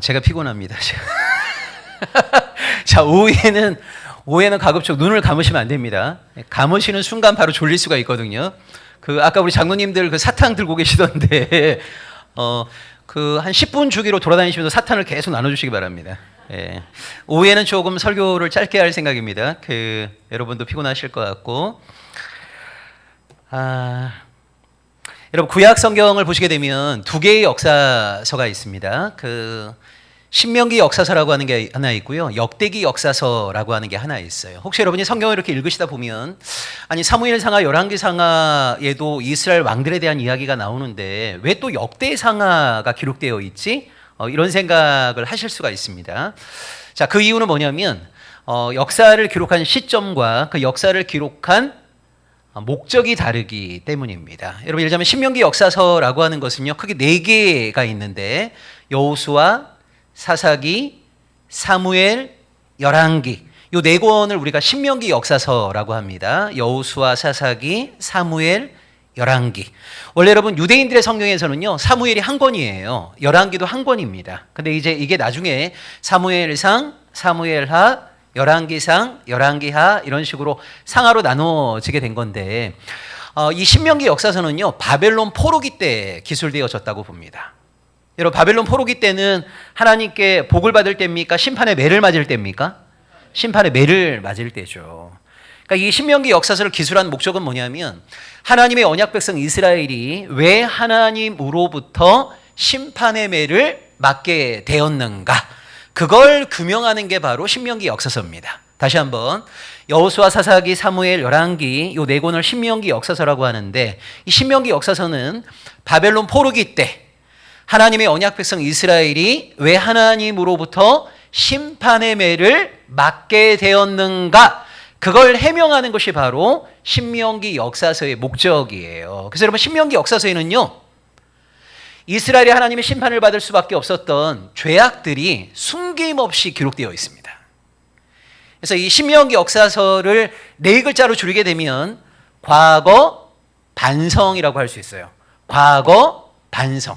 제가 피곤합니다. 자, 오후에는 가급적 눈을 감으시면 안 됩니다. 감으시는 순간 바로 졸릴 수가 있거든요. 아까 우리 장로님들 사탕 들고 계시던데, 한 10분 주기로 돌아다니시면서 사탕을 계속 나눠주시기 바랍니다. 예. 오후에는 조금 설교를 짧게 할 생각입니다. 여러분도 피곤하실 것 같고. 여러분, 구약 성경을 보시게 되면 두 개의 역사서가 있습니다. 신명기 역사서라고 하는 게 하나 있고요. 역대기 역사서라고 하는 게 하나 있어요. 혹시 여러분이 성경을 이렇게 읽으시다 보면, 아니, 사무엘상하, 열왕기상하에도 이스라엘 왕들에 대한 이야기가 나오는데 왜 또 역대상하가 기록되어 있지? 이런 생각을 하실 수가 있습니다. 자, 그 이유는 뭐냐면 역사를 기록한 시점과 그 역사를 기록한 목적이 다르기 때문입니다. 여러분, 예를 들자면 신명기 역사서라고 하는 것은요, 크게 4개가 있는데 여호수아, 사사기, 사무엘, 열왕기, 이 4권을 우리가 신명기 역사서라고 합니다. 여호수아, 사사기, 사무엘, 열왕기. 원래 여러분, 유대인들의 성경에서는요, 사무엘이 한 권이에요. 열왕기도 한 권입니다. 근데 이제 이게 나중에 사무엘상, 사무엘하, 열왕기상, 열왕기하, 이런 식으로 상하로 나눠지게 된 건데, 이 신명기 역사서는요, 바벨론 포로기 때 기술되어졌다고 봅니다. 여러분, 바벨론 포로기 때는 하나님께 복을 받을 때입니까? 심판의 매를 맞을 때입니까? 심판의 매를 맞을 때죠. 그러니까 이 신명기 역사서를 기술한 목적은 뭐냐면, 하나님의 언약 백성 이스라엘이 왜 하나님으로부터 심판의 매를 맞게 되었는가, 그걸 규명하는 게 바로 신명기 역사서입니다. 다시 한번, 여호수아, 사사기, 사무엘, 열왕기, 이 4권을 신명기 역사서라고 하는데, 이 신명기 역사서는 바벨론 포로기 때 하나님의 언약 백성 이스라엘이 왜 하나님으로부터 심판의 매를 맞게 되었는가, 그걸 해명하는 것이 바로 신명기 역사서의 목적이에요. 그래서 여러분, 신명기 역사서에는요, 이스라엘이 하나님의 심판을 받을 수밖에 없었던 죄악들이 숨김없이 기록되어 있습니다. 그래서 이 신명기 역사서를 4글자로 줄이게 되면 과거 반성이라고 할 수 있어요. 과거 반성.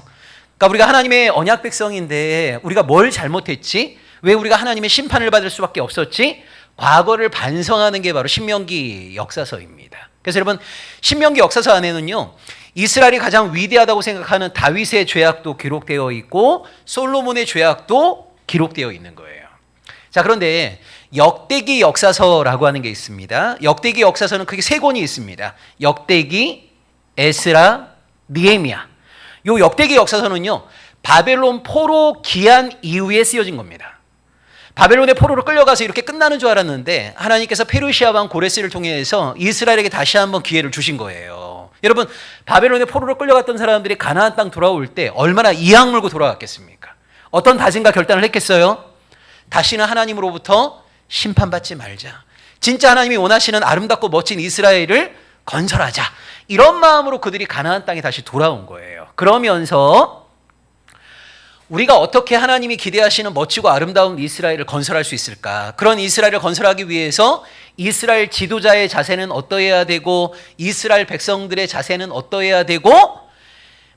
그러니까 우리가 하나님의 언약 백성인데 우리가 뭘 잘못했지? 왜 우리가 하나님의 심판을 받을 수밖에 없었지? 과거를 반성하는 게 바로 신명기 역사서입니다. 그래서 여러분, 신명기 역사서 안에는요, 이스라엘이 가장 위대하다고 생각하는 다윗의 죄악도 기록되어 있고 솔로몬의 죄악도 기록되어 있는 거예요. 자, 그런데 역대기 역사서라고 하는 게 있습니다. 역대기 역사서는 크게 3권이 있습니다. 역대기, 에스라, 느헤미야. 이 역대기 역사서는요, 바벨론 포로 기한 이후에 쓰여진 겁니다. 바벨론의 포로로 끌려가서 이렇게 끝나는 줄 알았는데 하나님께서 페르시아 왕 고레스를 통해서 이스라엘에게 다시 한번 기회를 주신 거예요. 여러분, 바벨론의 포로로 끌려갔던 사람들이 가나안 땅 돌아올 때 얼마나 이악 물고 돌아왔겠습니까? 어떤 다짐과 결단을 했겠어요? 다시는 하나님으로부터 심판받지 말자. 진짜 하나님이 원하시는 아름답고 멋진 이스라엘을 건설하자. 이런 마음으로 그들이 가나안 땅에 다시 돌아온 거예요. 그러면서 우리가 어떻게 하나님이 기대하시는 멋지고 아름다운 이스라엘을 건설할 수 있을까? 그런 이스라엘을 건설하기 위해서 이스라엘 지도자의 자세는 어떠해야 되고 이스라엘 백성들의 자세는 어떠해야 되고,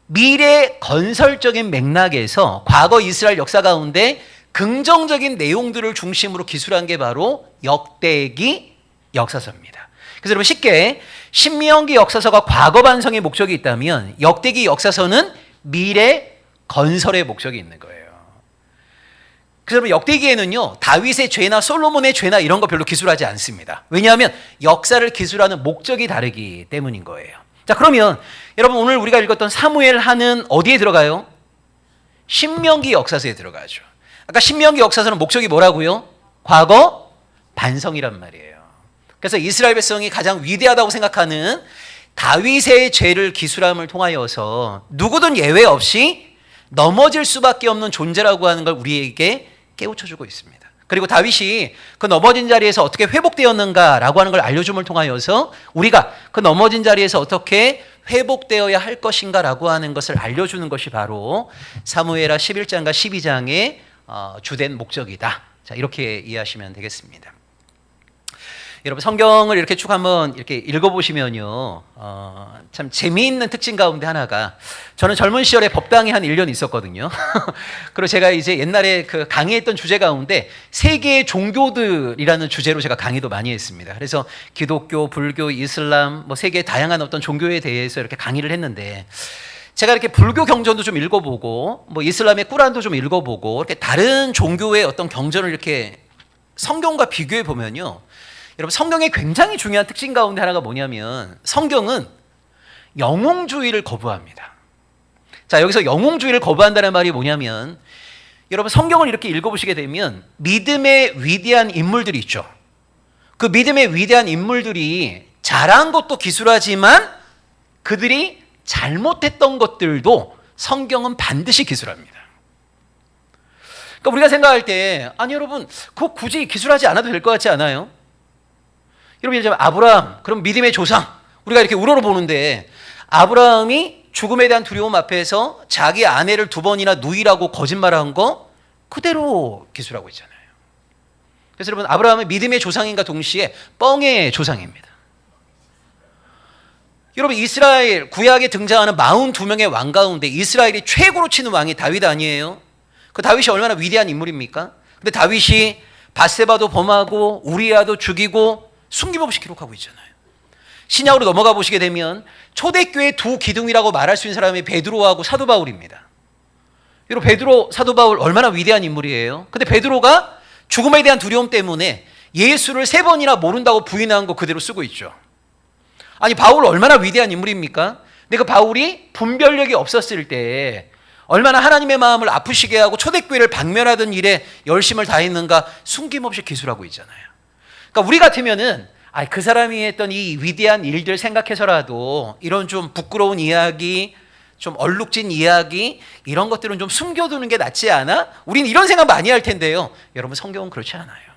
미래 건설적인 맥락에서 과거 이스라엘 역사 가운데 긍정적인 내용들을 중심으로 기술한 게 바로 역대기 역사서입니다. 그래서 여러분, 쉽게 신명기 역사서가 과거 반성의 목적이 있다면 역대기 역사서는 미래 건설의 목적이 있는 거예요. 그래서 여러분, 역대기에는요, 다윗의 죄나 솔로몬의 죄나 이런 거 별로 기술하지 않습니다. 왜냐하면 역사를 기술하는 목적이 다르기 때문인 거예요. 자, 그러면 여러분, 오늘 우리가 읽었던 사무엘하는 어디에 들어가요? 신명기 역사서에 들어가죠. 아까 신명기 역사서는 목적이 뭐라고요? 과거 반성이란 말이에요. 그래서 이스라엘 백성이 가장 위대하다고 생각하는 다윗의 죄를 기술함을 통하여서 누구든 예외 없이 넘어질 수밖에 없는 존재라고 하는 걸 우리에게 깨우쳐주고 있습니다. 그리고 다윗이 그 넘어진 자리에서 어떻게 회복되었는가라고 하는 걸 알려줌을 통하여서 우리가 그 넘어진 자리에서 어떻게 회복되어야 할 것인가라고 하는 것을 알려주는 것이 바로 사무엘하 11장과 12장의 주된 목적이다. 자, 이렇게 이해하시면 되겠습니다. 여러분 성경을 이렇게 쭉 한번 이렇게 읽어보시면요, 참 재미있는 특징 가운데 하나가, 저는 젊은 시절에 법당에 한 1년 있었거든요. 그리고 제가 이제 옛날에 그 강의했던 주제 가운데 세계의 종교들이라는 주제로 제가 강의도 많이 했습니다. 그래서 기독교, 불교, 이슬람, 뭐 세계의 다양한 어떤 종교에 대해서 이렇게 강의를 했는데, 제가 이렇게 불교 경전도 좀 읽어보고, 뭐 이슬람의 꾸란도 좀 읽어보고, 이렇게 다른 종교의 어떤 경전을 이렇게 성경과 비교해 보면요, 여러분 성경의 굉장히 중요한 특징 가운데 하나가 뭐냐면, 성경은 영웅주의를 거부합니다. 자, 여기서 영웅주의를 거부한다는 말이 뭐냐면, 여러분 성경을 이렇게 읽어보시게 되면 믿음의 위대한 인물들이 있죠. 그 믿음의 위대한 인물들이 잘한 것도 기술하지만 그들이 잘못했던 것들도 성경은 반드시 기술합니다. 그러니까 우리가 생각할 때, 아니 여러분 그거 굳이 기술하지 않아도 될 것 같지 않아요? 여러분 예를 들면 아브라함, 그럼 믿음의 조상, 우리가 이렇게 우러러보는데 아브라함이 죽음에 대한 두려움 앞에서 자기 아내를 2번이나 누이라고 거짓말한 거 그대로 기술하고 있잖아요. 그래서 여러분 아브라함은 믿음의 조상인가 동시에 뻥의 조상입니다. 여러분 이스라엘 구약에 등장하는 42명의 왕 가운데 이스라엘이 최고로 치는 왕이 다윗 아니에요? 그 다윗이 얼마나 위대한 인물입니까? 근데 다윗이 밧세바도 범하고 우리아도 죽이고 숨김없이 기록하고 있잖아요. 신약으로 넘어가 보시게 되면 초대교회 두 기둥이라고 말할 수 있는 사람이 베드로하고 사도 바울입니다. 여러분 베드로, 사도 바울 얼마나 위대한 인물이에요. 근데 베드로가 죽음에 대한 두려움 때문에 예수를 3번이나 모른다고 부인한 거 그대로 쓰고 있죠. 아니 바울 얼마나 위대한 인물입니까? 근데 그 바울이 분별력이 없었을 때 얼마나 하나님의 마음을 아프시게 하고 초대교회를 박멸하던 일에 열심을 다했는가 숨김없이 기술하고 있잖아요. 그러니까 우리 같으면은 그 사람이 했던 이 위대한 일들 생각해서라도 이런 좀 부끄러운 이야기, 좀 얼룩진 이야기, 이런 것들은 좀 숨겨두는 게 낫지 않아? 우린 이런 생각 많이 할 텐데요. 여러분 성경은 그렇지 않아요.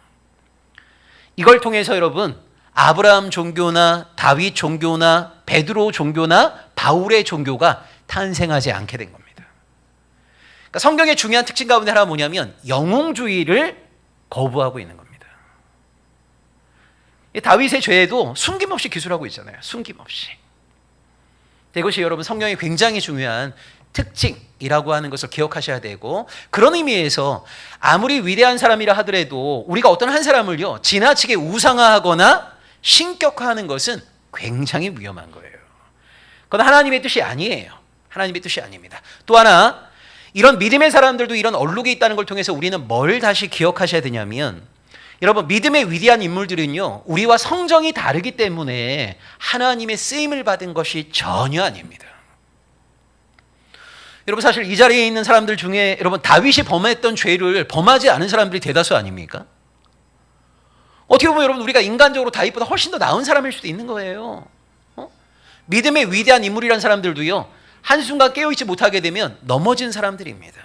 이걸 통해서 여러분 아브라함 종교나 다윗 종교나 베드로 종교나 바울의 종교가 탄생하지 않게 된 겁니다. 그러니까 성경의 중요한 특징 가운데 하나가 뭐냐면 영웅주의를 거부하고 있는 겁니다. 다윗의 죄에도 숨김없이 기술하고 있잖아요. 숨김없이. 이것이 여러분 성경의 굉장히 중요한 특징이라고 하는 것을 기억하셔야 되고, 그런 의미에서 아무리 위대한 사람이라 하더라도 우리가 어떤 한 사람을요 지나치게 우상화하거나 신격화하는 것은 굉장히 위험한 거예요. 그건 하나님의 뜻이 아니에요. 하나님의 뜻이 아닙니다. 또 하나, 이런 믿음의 사람들도 이런 얼룩이 있다는 걸 통해서 우리는 뭘 다시 기억하셔야 되냐면, 여러분 믿음의 위대한 인물들은요 우리와 성정이 다르기 때문에 하나님의 쓰임을 받은 것이 전혀 아닙니다. 여러분 사실 이 자리에 있는 사람들 중에 여러분 다윗이 범했던 죄를 범하지 않은 사람들이 대다수 아닙니까? 어떻게 보면 여러분 우리가 인간적으로 다윗보다 훨씬 더 나은 사람일 수도 있는 거예요. 믿음의 위대한 인물이라는 사람들도요 한순간 깨어있지 못하게 되면 넘어진 사람들입니다.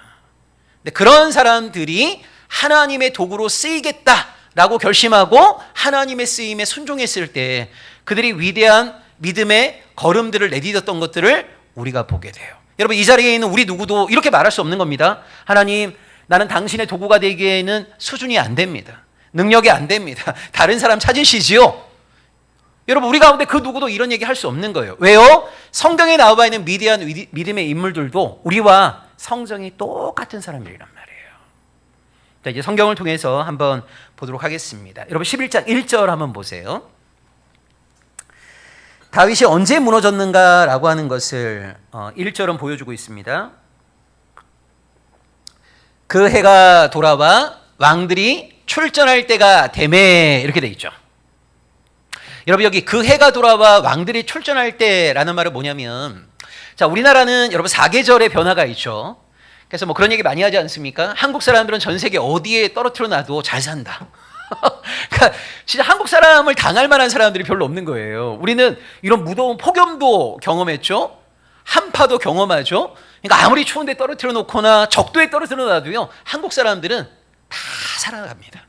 근데 그런 사람들이 하나님의 도구로 쓰이겠다라고 결심하고 하나님의 쓰임에 순종했을 때 그들이 위대한 믿음의 걸음들을 내딛었던 것들을 우리가 보게 돼요. 여러분 이 자리에 있는 우리 누구도 이렇게 말할 수 없는 겁니다. 하나님, 나는 당신의 도구가 되기에는 수준이 안 됩니다. 능력이 안 됩니다. 다른 사람 찾으시지요? 여러분 우리 가운데 그 누구도 이런 얘기 할 수 없는 거예요. 왜요? 성경에 나와 있는 위대한 믿음의 인물들도 우리와 성정이 똑같은 사람들이란 말이에요. 자, 이제 성경을 통해서 한번 보도록 하겠습니다. 여러분 11장 1절 한번 보세요. 다윗이 언제 무너졌는가라고 하는 것을 1절은 보여주고 있습니다. 그 해가 돌아와 왕들이 출전할 때가 되매, 이렇게 돼 있죠. 여러분 여기 그 해가 돌아와 왕들이 출전할 때라는 말은 뭐냐면, 자 우리나라는 여러분 사계절의 변화가 있죠. 그래서 뭐 그런 얘기 많이 하지 않습니까? 한국 사람들은 전 세계 어디에 떨어뜨려 놔도 잘 산다. 그러니까 진짜 한국 사람을 당할 만한 사람들이 별로 없는 거예요. 우리는 이런 무더운 폭염도 경험했죠. 한파도 경험하죠. 그러니까 아무리 추운데 떨어뜨려 놓거나 적도에 떨어뜨려 놔도요 한국 사람들은 다 살아갑니다.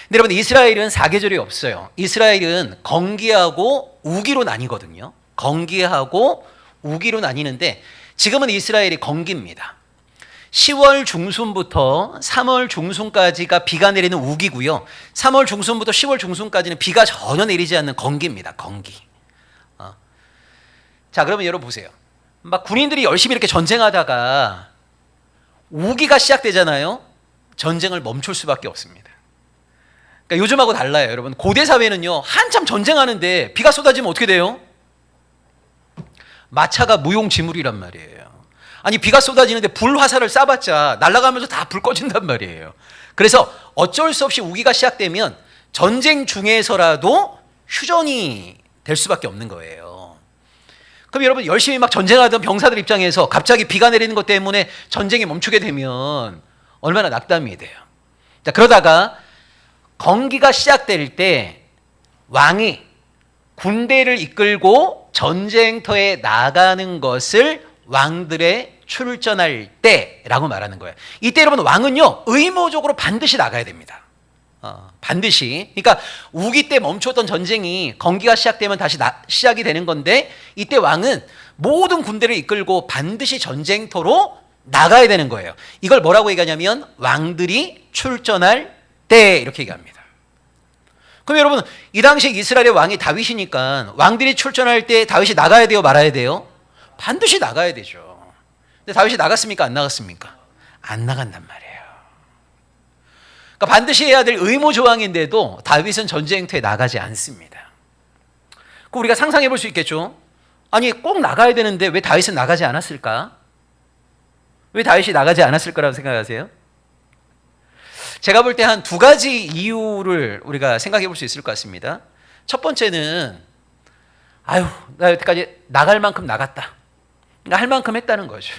근데 여러분 이스라엘은 사계절이 없어요. 이스라엘은 건기하고 우기로 나뉘거든요. 건기하고 우기로 나뉘는데 지금은 이스라엘이 건기입니다. 10월 중순부터 3월 중순까지가 비가 내리는 우기고요. 3월 중순부터 10월 중순까지는 비가 전혀 내리지 않는 건기입니다. 건기. 자, 그러면 여러분 보세요. 막 군인들이 열심히 이렇게 전쟁하다가 우기가 시작되잖아요. 전쟁을 멈출 수밖에 없습니다. 그러니까 요즘하고 달라요, 여러분. 고대 사회는요, 한참 전쟁하는데 비가 쏟아지면 어떻게 돼요? 마차가 무용지물이란 말이에요. 아니, 비가 쏟아지는데 불 화살을 쏴봤자 날아가면서 다 불 꺼진단 말이에요. 그래서 어쩔 수 없이 우기가 시작되면 전쟁 중에서라도 휴전이 될 수밖에 없는 거예요. 그럼 여러분, 열심히 막 전쟁하던 병사들 입장에서 갑자기 비가 내리는 것 때문에 전쟁이 멈추게 되면 얼마나 낙담이 돼요. 자, 그러다가 건기가 시작될 때 왕이 군대를 이끌고 전쟁터에 나가는 것을 왕들의 출전할 때라고 말하는 거예요. 이때 여러분, 왕은요, 의무적으로 반드시 나가야 됩니다. 반드시. 그러니까 우기 때 멈췄던 전쟁이 건기가 시작되면 다시 시작이 되는 건데, 이때 왕은 모든 군대를 이끌고 반드시 전쟁터로 나가야 되는 거예요. 이걸 뭐라고 얘기하냐면 왕들이 출전할 때, 이렇게 얘기합니다. 그럼 여러분, 이 당시 이스라엘의 왕이 다윗이니까 왕들이 출전할 때 다윗이 나가야 돼요, 말아야 돼요? 반드시 나가야 되죠. 근데 다윗이 나갔습니까, 안 나갔습니까? 안 나간단 말이에요. 그러니까 반드시 해야 될 의무 조항인데도 다윗은 전쟁터에 나가지 않습니다. 그 우리가 상상해 볼 수 있겠죠. 아니, 꼭 나가야 되는데 왜 다윗은 나가지 않았을까? 왜 다윗이 나가지 않았을 거라고 생각하세요? 제가 볼 때 한 두 가지 이유를 우리가 생각해 볼 수 있을 것 같습니다. 첫 번째는, 나 여태까지 나갈 만큼 나갔다. 그러니까 할 만큼 했다는 거죠.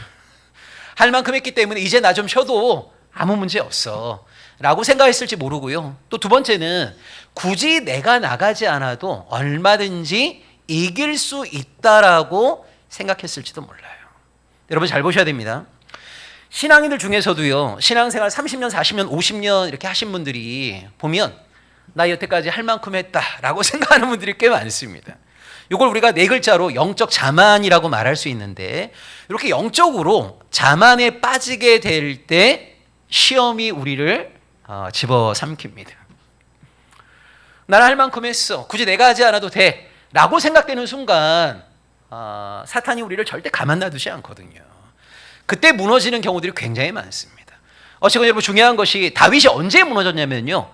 할 만큼 했기 때문에 이제 나 좀 쉬어도 아무 문제 없어 라고 생각했을지 모르고요. 또 두 번째는 굳이 내가 나가지 않아도 얼마든지 이길 수 있다라고 생각했을지도 몰라요. 여러분 잘 보셔야 됩니다. 신앙인들 중에서도요, 신앙생활 30년, 40년, 50년 이렇게 하신 분들이 보면 나 여태까지 할 만큼 했다라고 생각하는 분들이 꽤 많습니다. 이걸 우리가 네 글자로 영적 자만이라고 말할 수 있는데, 이렇게 영적으로 자만에 빠지게 될 때 시험이 우리를 집어삼킵니다. 나는 할 만큼 했어. 굳이 내가 하지 않아도 돼. 라고 생각되는 순간 사탄이 우리를 절대 가만 놔두지 않거든요. 그때 무너지는 경우들이 굉장히 많습니다. 어쨌든 여러분, 중요한 것이 다윗이 언제 무너졌냐면요,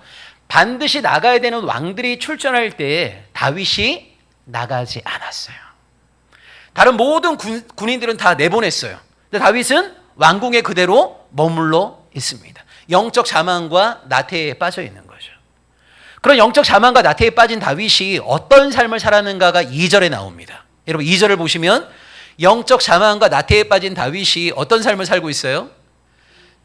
반드시 나가야 되는 왕들이 출전할 때 다윗이 나가지 않았어요. 다른 모든 군인들은 다 내보냈어요. 근데 다윗은 왕궁에 그대로 머물러 있습니다. 영적 자만과 나태에 빠져 있는 거죠. 그런 영적 자만과 나태에 빠진 다윗이 어떤 삶을 살았는가가 2절에 나옵니다. 여러분 2절을 보시면 영적 자만과 나태에 빠진 다윗이 어떤 삶을 살고 있어요?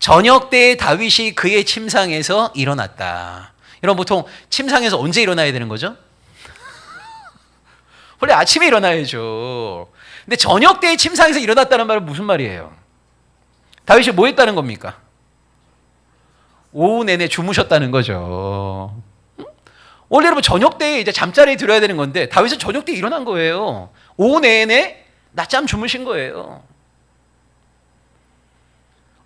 저녁 때에 다윗이 그의 침상에서 일어났다. 여러분 보통 침상에서 언제 일어나야 되는 거죠? 원래 아침에 일어나야죠. 근데 저녁 때에 침상에서 일어났다는 말은 무슨 말이에요? 다윗이 뭐 했다는 겁니까? 오후 내내 주무셨다는 거죠. 원래 여러분 저녁 때에 이제 잠자리에 들어야 되는 건데 다윗은 저녁 때에 일어난 거예요. 오후 내내 낮잠 주무신 거예요.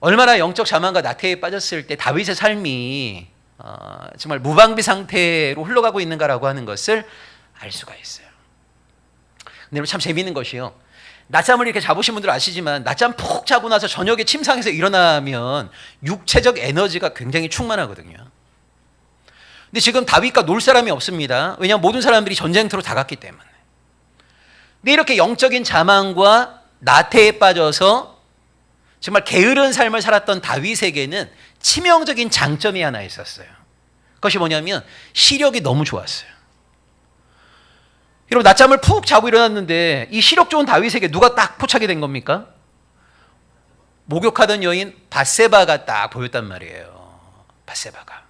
얼마나 영적 자만과 나태에 빠졌을 때 다윗의 삶이 정말 무방비 상태로 흘러가고 있는가라고 하는 것을 알 수가 있어요. 근데 여러분 참 재미있는 것이요, 낮잠을 이렇게 자보신 분들 아시지만 낮잠 푹 자고 나서 저녁에 침상에서 일어나면 육체적 에너지가 굉장히 충만하거든요. 근데 지금 다윗과 놀 사람이 없습니다. 왜냐하면 모든 사람들이 전쟁터로 다 갔기 때문에. 근데 이렇게 영적인 자만과 나태에 빠져서 정말 게으른 삶을 살았던 다윗에게는 치명적인 장점이 하나 있었어요. 그것이 뭐냐면 시력이 너무 좋았어요. 여러분 낮잠을 푹 자고 일어났는데 이 시력 좋은 다윗에게 누가 딱 포착이 된 겁니까? 목욕하던 여인 밧세바가 딱 보였단 말이에요. 밧세바가.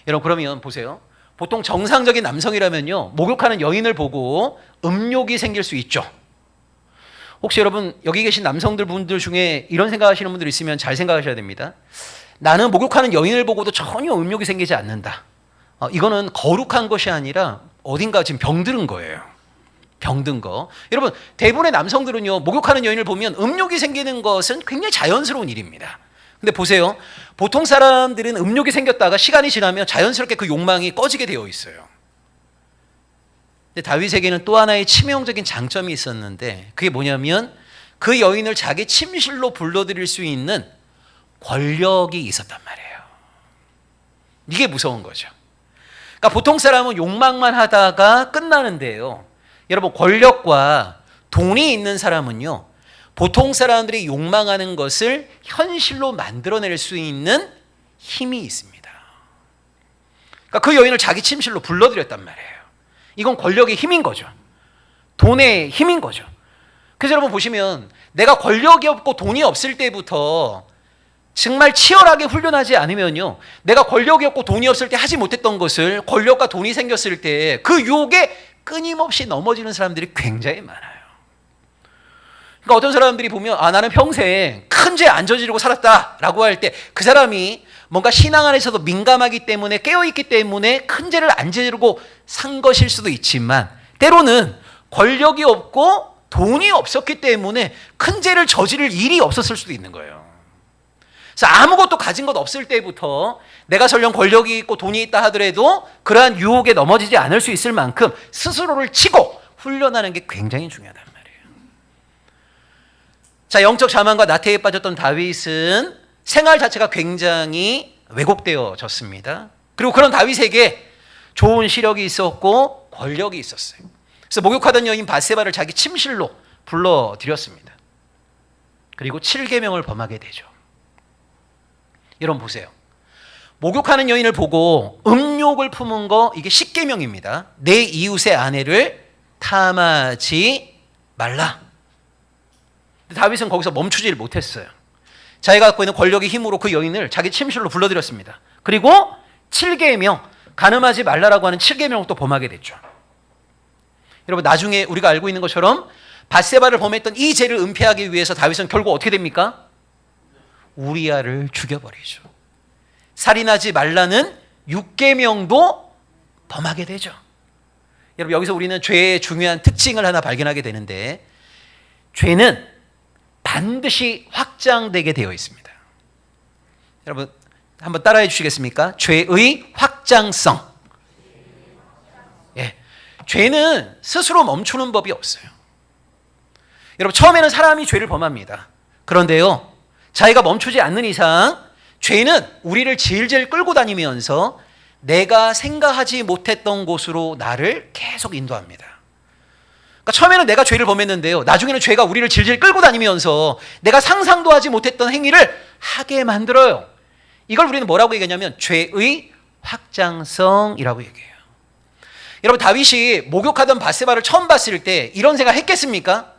여러분 그러면 보세요. 보통 정상적인 남성이라면요, 목욕하는 여인을 보고 음욕이 생길 수 있죠. 혹시 여러분 여기 계신 남성들 분들 중에 이런 생각하시는 분들 있으면 잘 생각하셔야 됩니다. 나는 목욕하는 여인을 보고도 전혀 음욕이 생기지 않는다. 이거는 거룩한 것이 아니라 어딘가 지금 병들은 거예요. 병든 거. 여러분, 대부분의 남성들은요, 목욕하는 여인을 보면 음욕이 생기는 것은 굉장히 자연스러운 일입니다. 근데 보세요. 보통 사람들은 음욕이 생겼다가 시간이 지나면 자연스럽게 그 욕망이 꺼지게 되어 있어요. 근데 다윗에게는 또 하나의 치명적인 장점이 있었는데, 그게 뭐냐면 그 여인을 자기 침실로 불러들일 수 있는 권력이 있었단 말이에요. 이게 무서운 거죠. 그러니까 보통 사람은 욕망만 하다가 끝나는데요. 여러분, 권력과 돈이 있는 사람은요, 보통 사람들이 욕망하는 것을 현실로 만들어낼 수 있는 힘이 있습니다. 그러니까 그 여인을 자기 침실로 불러들였단 말이에요. 이건 권력의 힘인 거죠. 돈의 힘인 거죠. 그래서 여러분 보시면 내가 권력이 없고 돈이 없을 때부터 정말 치열하게 훈련하지 않으면요, 내가 권력이 없고 돈이 없을 때 하지 못했던 것을 권력과 돈이 생겼을 때 그 유혹에 끊임없이 넘어지는 사람들이 굉장히 많아요. 그러니까 어떤 사람들이 보면 나는 평생 큰 죄 안 저지르고 살았다라고 할 때 그 사람이 뭔가 신앙 안에서도 민감하기 때문에 깨어있기 때문에 큰 죄를 안 저지르고 산 것일 수도 있지만, 때로는 권력이 없고 돈이 없었기 때문에 큰 죄를 저지를 일이 없었을 수도 있는 거예요. 그래서 아무것도 가진 것 없을 때부터 내가 설령 권력이 있고 돈이 있다 하더라도 그러한 유혹에 넘어지지 않을 수 있을 만큼 스스로를 치고 훈련하는 게 굉장히 중요하단 말이에요. 자, 영적 자만과 나태에 빠졌던 다윗은 생활 자체가 굉장히 왜곡되어졌습니다. 그리고 그런 다윗에게 좋은 시력이 있었고 권력이 있었어요. 그래서 목욕하던 여인 밧세바를 자기 침실로 불러들였습니다. 그리고 7계명을 범하게 되죠. 여러분 보세요. 목욕하는 여인을 보고 음욕을 품은 거, 이게 10계명입니다. 내 이웃의 아내를 탐하지 말라. 다윗은 거기서 멈추질 못했어요. 자기가 갖고 있는 권력의 힘으로 그 여인을 자기 침실로 불러들였습니다. 그리고 7계명, 간음하지 말라라고 하는 7계명을 또 범하게 됐죠. 여러분, 나중에 우리가 알고 있는 것처럼 밧세바를 범했던 이 죄를 은폐하기 위해서 다윗은 결국 어떻게 됩니까? 우리아를 죽여버리죠. 살인하지 말라는 6계명도 범하게 되죠. 여러분, 여기서 우리는 죄의 중요한 특징을 하나 발견하게 되는데, 죄는 반드시 확장되게 되어 있습니다. 여러분, 한번 따라해 주시겠습니까? 죄의 확장성. 예, 죄는 스스로 멈추는 법이 없어요. 여러분, 처음에는 사람이 죄를 범합니다. 그런데요, 자기가 멈추지 않는 이상 죄는 우리를 질질 끌고 다니면서 내가 생각하지 못했던 곳으로 나를 계속 인도합니다. 그러니까 처음에는 내가 죄를 범했는데요, 나중에는 죄가 우리를 질질 끌고 다니면서 내가 상상도 하지 못했던 행위를 하게 만들어요. 이걸 우리는 뭐라고 얘기하냐면 죄의 확장성이라고 얘기해요. 여러분, 다윗이 목욕하던 밧세바를 처음 봤을 때 이런 생각 했겠습니까?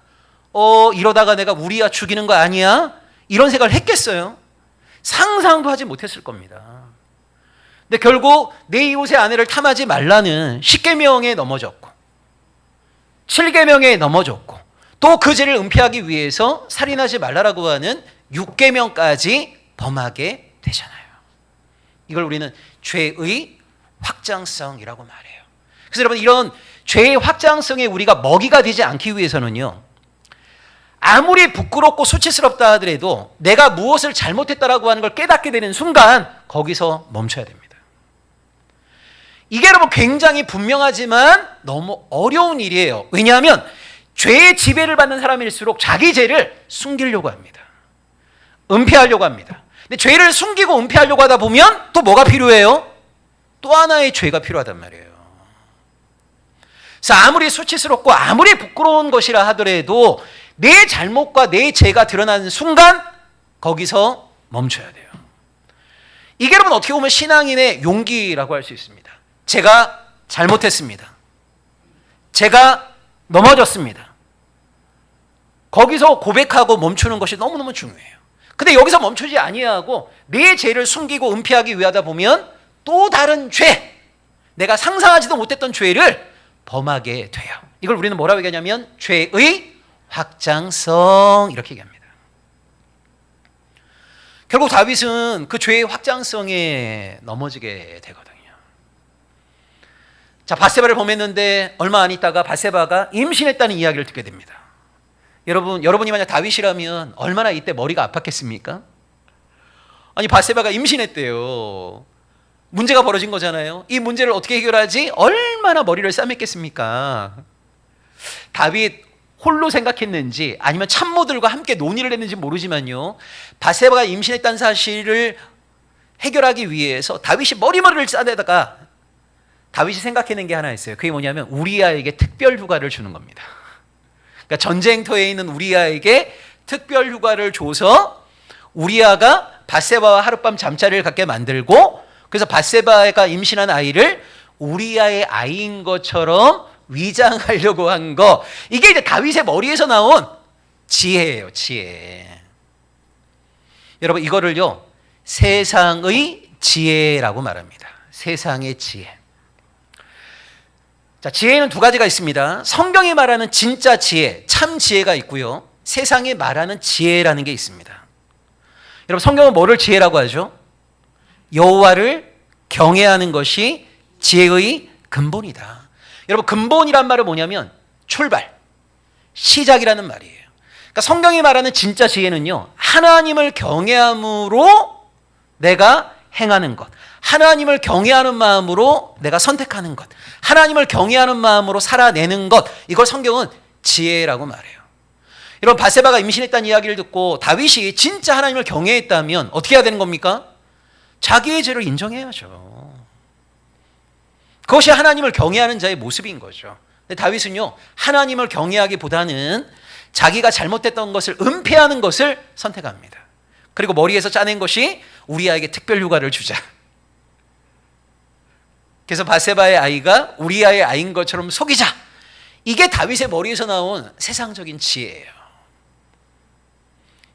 이러다가 내가 우리아 죽이는 거 아니야? 이런 생각을 했겠어요? 상상도 하지 못했을 겁니다. 근데 결국 내 이웃의 아내를 탐하지 말라는 10계명에 넘어졌고 7계명에 넘어졌고 또 그 죄를 은폐하기 위해서 살인하지 말라라고 하는 6계명까지 범하게 되잖아요. 이걸 우리는 죄의 확장성이라고 말해요. 그래서 여러분, 이런 죄의 확장성에 우리가 먹이가 되지 않기 위해서는요, 아무리 부끄럽고 수치스럽다 하더라도 내가 무엇을 잘못했다라고 하는 걸 깨닫게 되는 순간 거기서 멈춰야 됩니다. 이게 여러분 굉장히 분명하지만 너무 어려운 일이에요. 왜냐하면 죄의 지배를 받는 사람일수록 자기 죄를 숨기려고 합니다. 은폐하려고 합니다. 근데 죄를 숨기고 은폐하려고 하다 보면 또 뭐가 필요해요? 또 하나의 죄가 필요하단 말이에요. 그래서 아무리 수치스럽고 아무리 부끄러운 것이라 하더라도 내 잘못과 내 죄가 드러나는 순간 거기서 멈춰야 돼요. 이게 여러분 어떻게 보면 신앙인의 용기라고 할 수 있습니다. 제가 잘못했습니다. 제가 넘어졌습니다. 거기서 고백하고 멈추는 것이 너무너무 중요해요. 근데 여기서 멈추지 아니하고 내 죄를 숨기고 은폐하기 위하다 보면 또 다른 죄, 내가 상상하지도 못했던 죄를 범하게 돼요. 이걸 우리는 뭐라고 얘기하냐면 죄의 확장성, 이렇게 얘기합니다. 결국 다윗은 그 죄의 확장성에 넘어지게 되거든요. 자, 밧세바를 범했는데 얼마 안 있다가 밧세바가 임신했다는 이야기를 듣게 됩니다. 여러분이 만약 다윗이라면 얼마나 이때 머리가 아팠겠습니까? 아니, 밧세바가 임신했대요. 문제가 벌어진 거잖아요. 이 문제를 어떻게 해결하지? 얼마나 머리를 싸맸겠습니까? 다윗 홀로 생각했는지 아니면 참모들과 함께 논의를 했는지 모르지만요, 밧세바가 임신했다는 사실을 해결하기 위해서 다윗이 머리를 싸대다가 다윗이 생각해낸 게 하나 있어요. 그게 뭐냐면 우리아에게 특별 휴가를 주는 겁니다. 그러니까 전쟁터에 있는 우리아에게 특별 휴가를 줘서 우리아가 밧세바와 하룻밤 잠자리를 갖게 만들고, 그래서 밧세바가 임신한 아이를 우리아의 아이인 것처럼 위장하려고 한 거, 이게 이제 다윗의 머리에서 나온 지혜예요, 지혜. 여러분, 이거를요 세상의 지혜라고 말합니다. 세상의 지혜. 자, 지혜는 두 가지가 있습니다. 성경이 말하는 진짜 지혜, 참 지혜가 있고요, 세상이 말하는 지혜라는 게 있습니다. 여러분, 성경은 뭐를 지혜라고 하죠? 여호와를 경외하는 것이 지혜의 근본이다. 여러분, 근본이란 말은 뭐냐면 출발, 시작이라는 말이에요. 그러니까 성경이 말하는 진짜 지혜는요, 하나님을 경외함으로 내가 행하는 것, 하나님을 경외하는 마음으로 내가 선택하는 것, 하나님을 경외하는 마음으로 살아내는 것, 이걸 성경은 지혜라고 말해요. 여러분, 밧세바가 임신했다는 이야기를 듣고 다윗이 진짜 하나님을 경외했다면 어떻게 해야 되는 겁니까? 자기의 죄를 인정해야죠. 그것이 하나님을 경외하는 자의 모습인 거죠. 근데 다윗은요, 하나님을 경외하기보다는 자기가 잘못했던 것을 은폐하는 것을 선택합니다. 그리고 머리에서 짜낸 것이 우리아에게 특별 휴가를 주자. 그래서 밧세바의 아이가 우리아의 아이인 것처럼 속이자. 이게 다윗의 머리에서 나온 세상적인 지혜예요.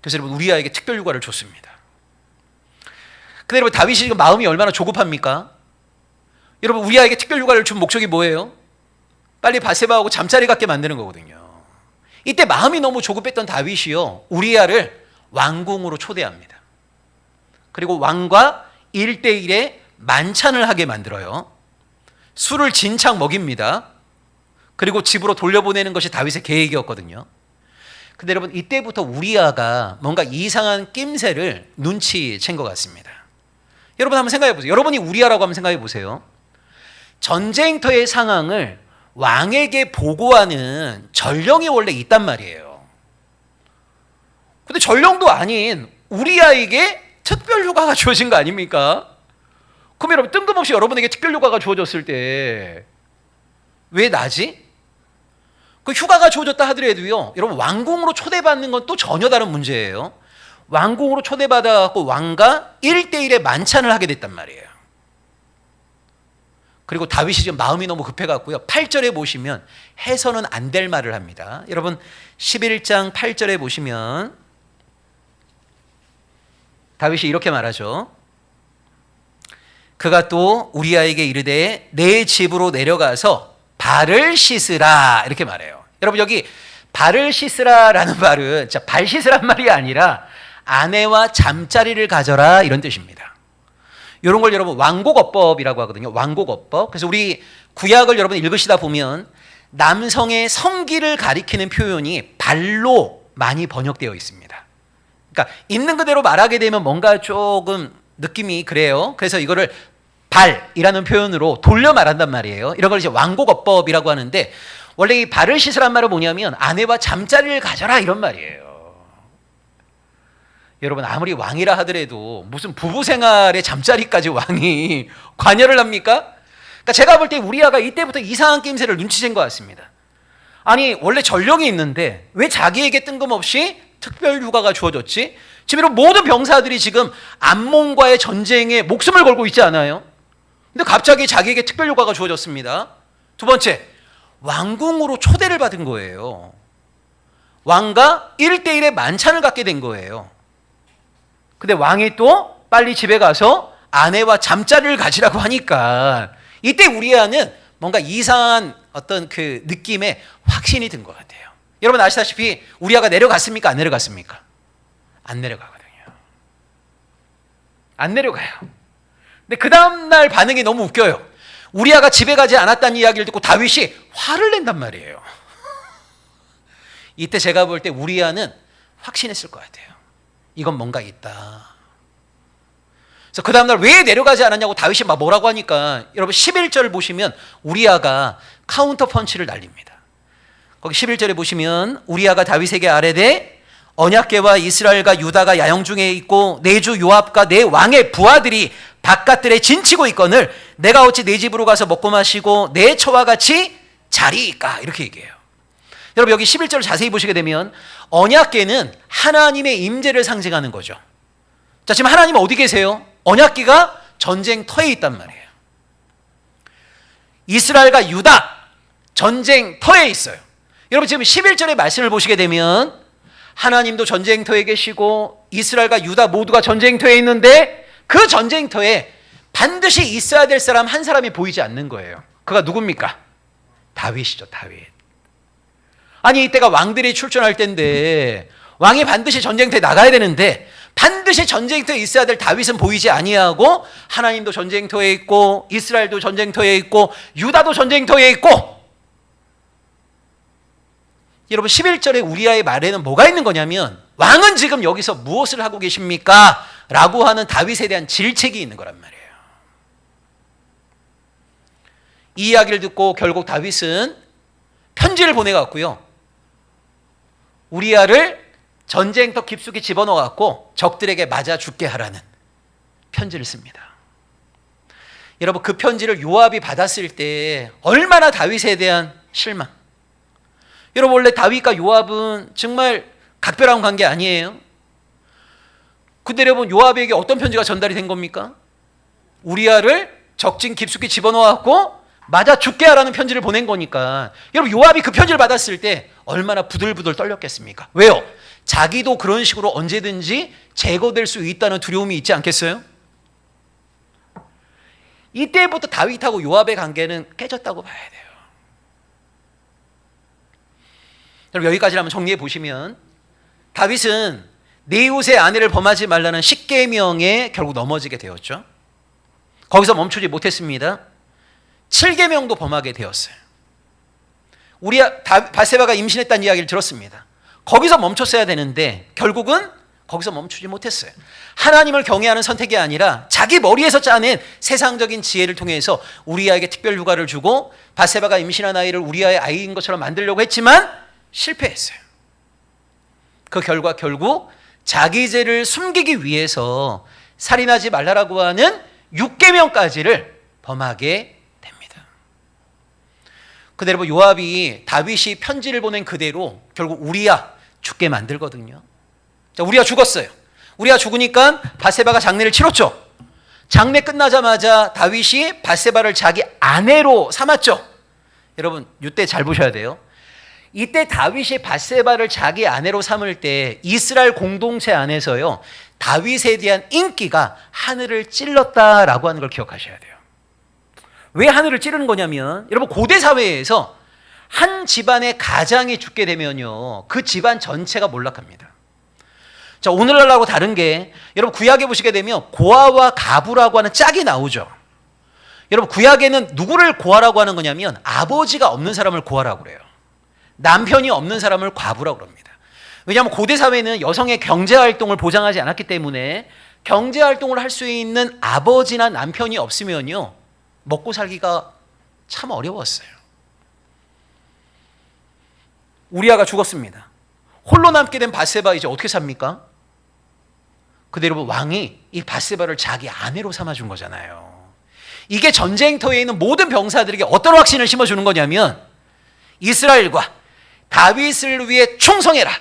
그래서 여러분, 우리아에게 특별 휴가를 줬습니다. 근데 여러분, 다윗이 지금 마음이 얼마나 조급합니까? 여러분, 우리아에게 특별 휴가를 준 목적이 뭐예요? 빨리 밧세바하고 잠자리 갖게 만드는 거거든요. 이때 마음이 너무 조급했던 다윗이요, 우리아를 왕궁으로 초대합니다. 그리고 왕과 1대1의 만찬을 하게 만들어요. 술을 진창 먹입니다. 그리고 집으로 돌려보내는 것이 다윗의 계획이었거든요. 근데 여러분, 이때부터 우리아가 뭔가 이상한 낌새를 눈치챈 것 같습니다. 여러분, 한번 생각해 보세요. 여러분이 우리아라고 한번 생각해 보세요. 전쟁터의 상황을 왕에게 보고하는 전령이 원래 있단 말이에요. 근데 전령도 아닌 우리아에게 특별 휴가가 주어진 거 아닙니까? 그럼 여러분, 뜬금없이 여러분에게 특별 휴가가 주어졌을 때 왜 나지? 그 휴가가 주어졌다 하더라도요, 여러분, 왕궁으로 초대받는 건 또 전혀 다른 문제예요. 왕궁으로 초대받아갖고 왕과 1대1의 만찬을 하게 됐단 말이에요. 그리고 다윗이 지금 마음이 너무 급해갖고요, 8절에 보시면 해서는 안 될 말을 합니다. 여러분, 11장 8절에 보시면 다윗이 이렇게 말하죠. 그가 또 우리아에게 이르되 내 집으로 내려가서 발을 씻으라, 이렇게 말해요. 여러분, 여기 발을 씻으라라는 말은 진짜 발 씻으란 말이 아니라 아내와 잠자리를 가져라, 이런 뜻입니다. 이런 걸 여러분 왕곡어법이라고 하거든요. 왕곡어법. 그래서 우리 구약을 여러분 읽으시다 보면 남성의 성기를 가리키는 표현이 발로 많이 번역되어 있습니다. 그러니까 있는 그대로 말하게 되면 뭔가 조금 느낌이 그래요. 그래서 이거를 발이라는 표현으로 돌려 말한단 말이에요. 이런 걸 이제 왕곡어법이라고 하는데, 원래 이 발을 씻으란 말은 뭐냐면 아내와 잠자리를 가져라, 이런 말이에요. 여러분, 아무리 왕이라 하더라도 무슨 부부 생활의 잠자리까지 왕이 관여를 합니까? 그러니까 제가 볼 때 우리아가 이때부터 이상한 낌새를 눈치챈 것 같습니다. 아니, 원래 전령이 있는데 왜 자기에게 뜬금없이 특별 휴가가 주어졌지? 지금 이런 모든 병사들이 지금 암몬과의 전쟁에 목숨을 걸고 있지 않아요? 근데 갑자기 자기에게 특별 휴가가 주어졌습니다. 두 번째, 왕궁으로 초대를 받은 거예요. 왕과 1대1의 만찬을 갖게 된 거예요. 근데 왕이 또 빨리 집에 가서 아내와 잠자리를 가지라고 하니까 이때 우리아는 뭔가 이상한 어떤 그 느낌에 확신이 든 것 같아요. 여러분 아시다시피 우리아가 내려갔습니까? 안 내려갔습니까? 안 내려가거든요. 안 내려가요. 근데 그 다음날 반응이 너무 웃겨요. 우리아가 집에 가지 않았다는 이야기를 듣고 다윗이 화를 낸단 말이에요. 이때 제가 볼 때 우리아는 확신했을 것 같아요. 이건 뭔가 있다. 그래서 그 다음날 왜 내려가지 않았냐고 다윗이 막 뭐라고 하니까 여러분 11절 보시면 우리아가 카운터 펀치를 날립니다. 거기 11절에 보시면 우리아가 다윗에게 아뢰되 언약궤와 이스라엘과 유다가 야영 중에 있고 내 주 요압과 내 왕의 부하들이 바깥들에 진치고 있거늘 내가 어찌 내 집으로 가서 먹고 마시고 내 처와 같이 자리이까 이렇게 얘기해요. 여러분 여기 11절을 자세히 보시게 되면 언약궤는 하나님의 임재를 상징하는 거죠. 자, 지금 하나님은 어디 계세요? 언약궤가 전쟁터에 있단 말이에요. 이스라엘과 유다 전쟁터에 있어요. 여러분 지금 11절의 말씀을 보시게 되면 하나님도 전쟁터에 계시고 이스라엘과 유다 모두가 전쟁터에 있는데 그 전쟁터에 반드시 있어야 될 사람 한 사람이 보이지 않는 거예요. 그가 누굽니까? 다윗이죠. 다윗. 아니 이때가 왕들이 출전할 때인데 왕이 반드시 전쟁터에 나가야 되는데 반드시 전쟁터에 있어야 될 다윗은 보이지 아니하고 하나님도 전쟁터에 있고 이스라엘도 전쟁터에 있고 유다도 전쟁터에 있고. 여러분 11절에 우리아의 말에는 뭐가 있는 거냐면 왕은 지금 여기서 무엇을 하고 계십니까? 라고 하는 다윗에 대한 질책이 있는 거란 말이에요. 이 이야기를 듣고 결국 다윗은 편지를 보내갔고요. 우리아를 전쟁터 깊숙이 집어넣어갖고 적들에게 맞아 죽게 하라는 편지를 씁니다. 여러분 그 편지를 요압이 받았을 때 얼마나 다윗에 대한 실망. 여러분 원래 다윗과 요압은 정말 각별한 관계 아니에요? 근데 여러분 요압에게 어떤 편지가 전달이 된 겁니까? 우리아를 적진 깊숙이 집어넣어갖고 맞아 죽게 하라는 편지를 보낸 거니까 여러분 요압이 그 편지를 받았을 때 얼마나 부들부들 떨렸겠습니까? 왜요? 자기도 그런 식으로 언제든지 제거될 수 있다는 두려움이 있지 않겠어요? 이때부터 다윗하고 요압의 관계는 깨졌다고 봐야 돼요. 여러분 여기까지 한번 정리해 보시면 다윗은 내 이웃의 아내를 범하지 말라는 십계명에 결국 넘어지게 되었죠. 거기서 멈추지 못했습니다. 7계명도 범하게 되었어요. 바세바가 임신했다는 이야기를 들었습니다. 거기서 멈췄어야 되는데 결국은 거기서 멈추지 못했어요. 하나님을 경외하는 선택이 아니라 자기 머리에서 짜낸 세상적인 지혜를 통해서 우리아에게 특별 휴가를 주고 바세바가 임신한 아이를 우리아의 아이인 것처럼 만들려고 했지만 실패했어요. 그 결과 결국 자기 죄를 숨기기 위해서 살인하지 말라라고 하는 6계명까지를 범하게 됩니다. 근데 여러분 요압이 다윗이 편지를 보낸 그대로 결국 우리아 죽게 만들거든요. 자, 우리아 죽었어요. 우리아 죽으니까 바세바가 장례를 치렀죠. 장례 끝나자마자 다윗이 바세바를 자기 아내로 삼았죠. 여러분 이때 잘 보셔야 돼요. 이때 다윗이 바세바를 자기 아내로 삼을 때 이스라엘 공동체 안에서요 다윗에 대한 인기가 하늘을 찔렀다라고 하는 걸 기억하셔야 돼요. 왜 하늘을 찌르는 거냐면 여러분 고대 사회에서 한 집안의 가장이 죽게 되면요 그 집안 전체가 몰락합니다. 자, 오늘날하고 다른 게 여러분 구약에 보시게 되면 고아와 가부라고 하는 짝이 나오죠. 여러분 구약에는 누구를 고아라고 하는 거냐면 아버지가 없는 사람을 고아라고 그래요. 남편이 없는 사람을 과부라고 합니다. 왜냐하면 고대 사회는 여성의 경제활동을 보장하지 않았기 때문에 경제활동을 할 수 있는 아버지나 남편이 없으면요 먹고 살기가 참 어려웠어요. 우리아가 죽었습니다. 홀로 남게 된 바세바 이제 어떻게 삽니까? 근데 여러분 왕이 이 바세바를 자기 아내로 삼아준 거잖아요. 이게 전쟁터에 있는 모든 병사들에게 어떤 확신을 심어주는 거냐면 이스라엘과 다윗을 위해 충성해라.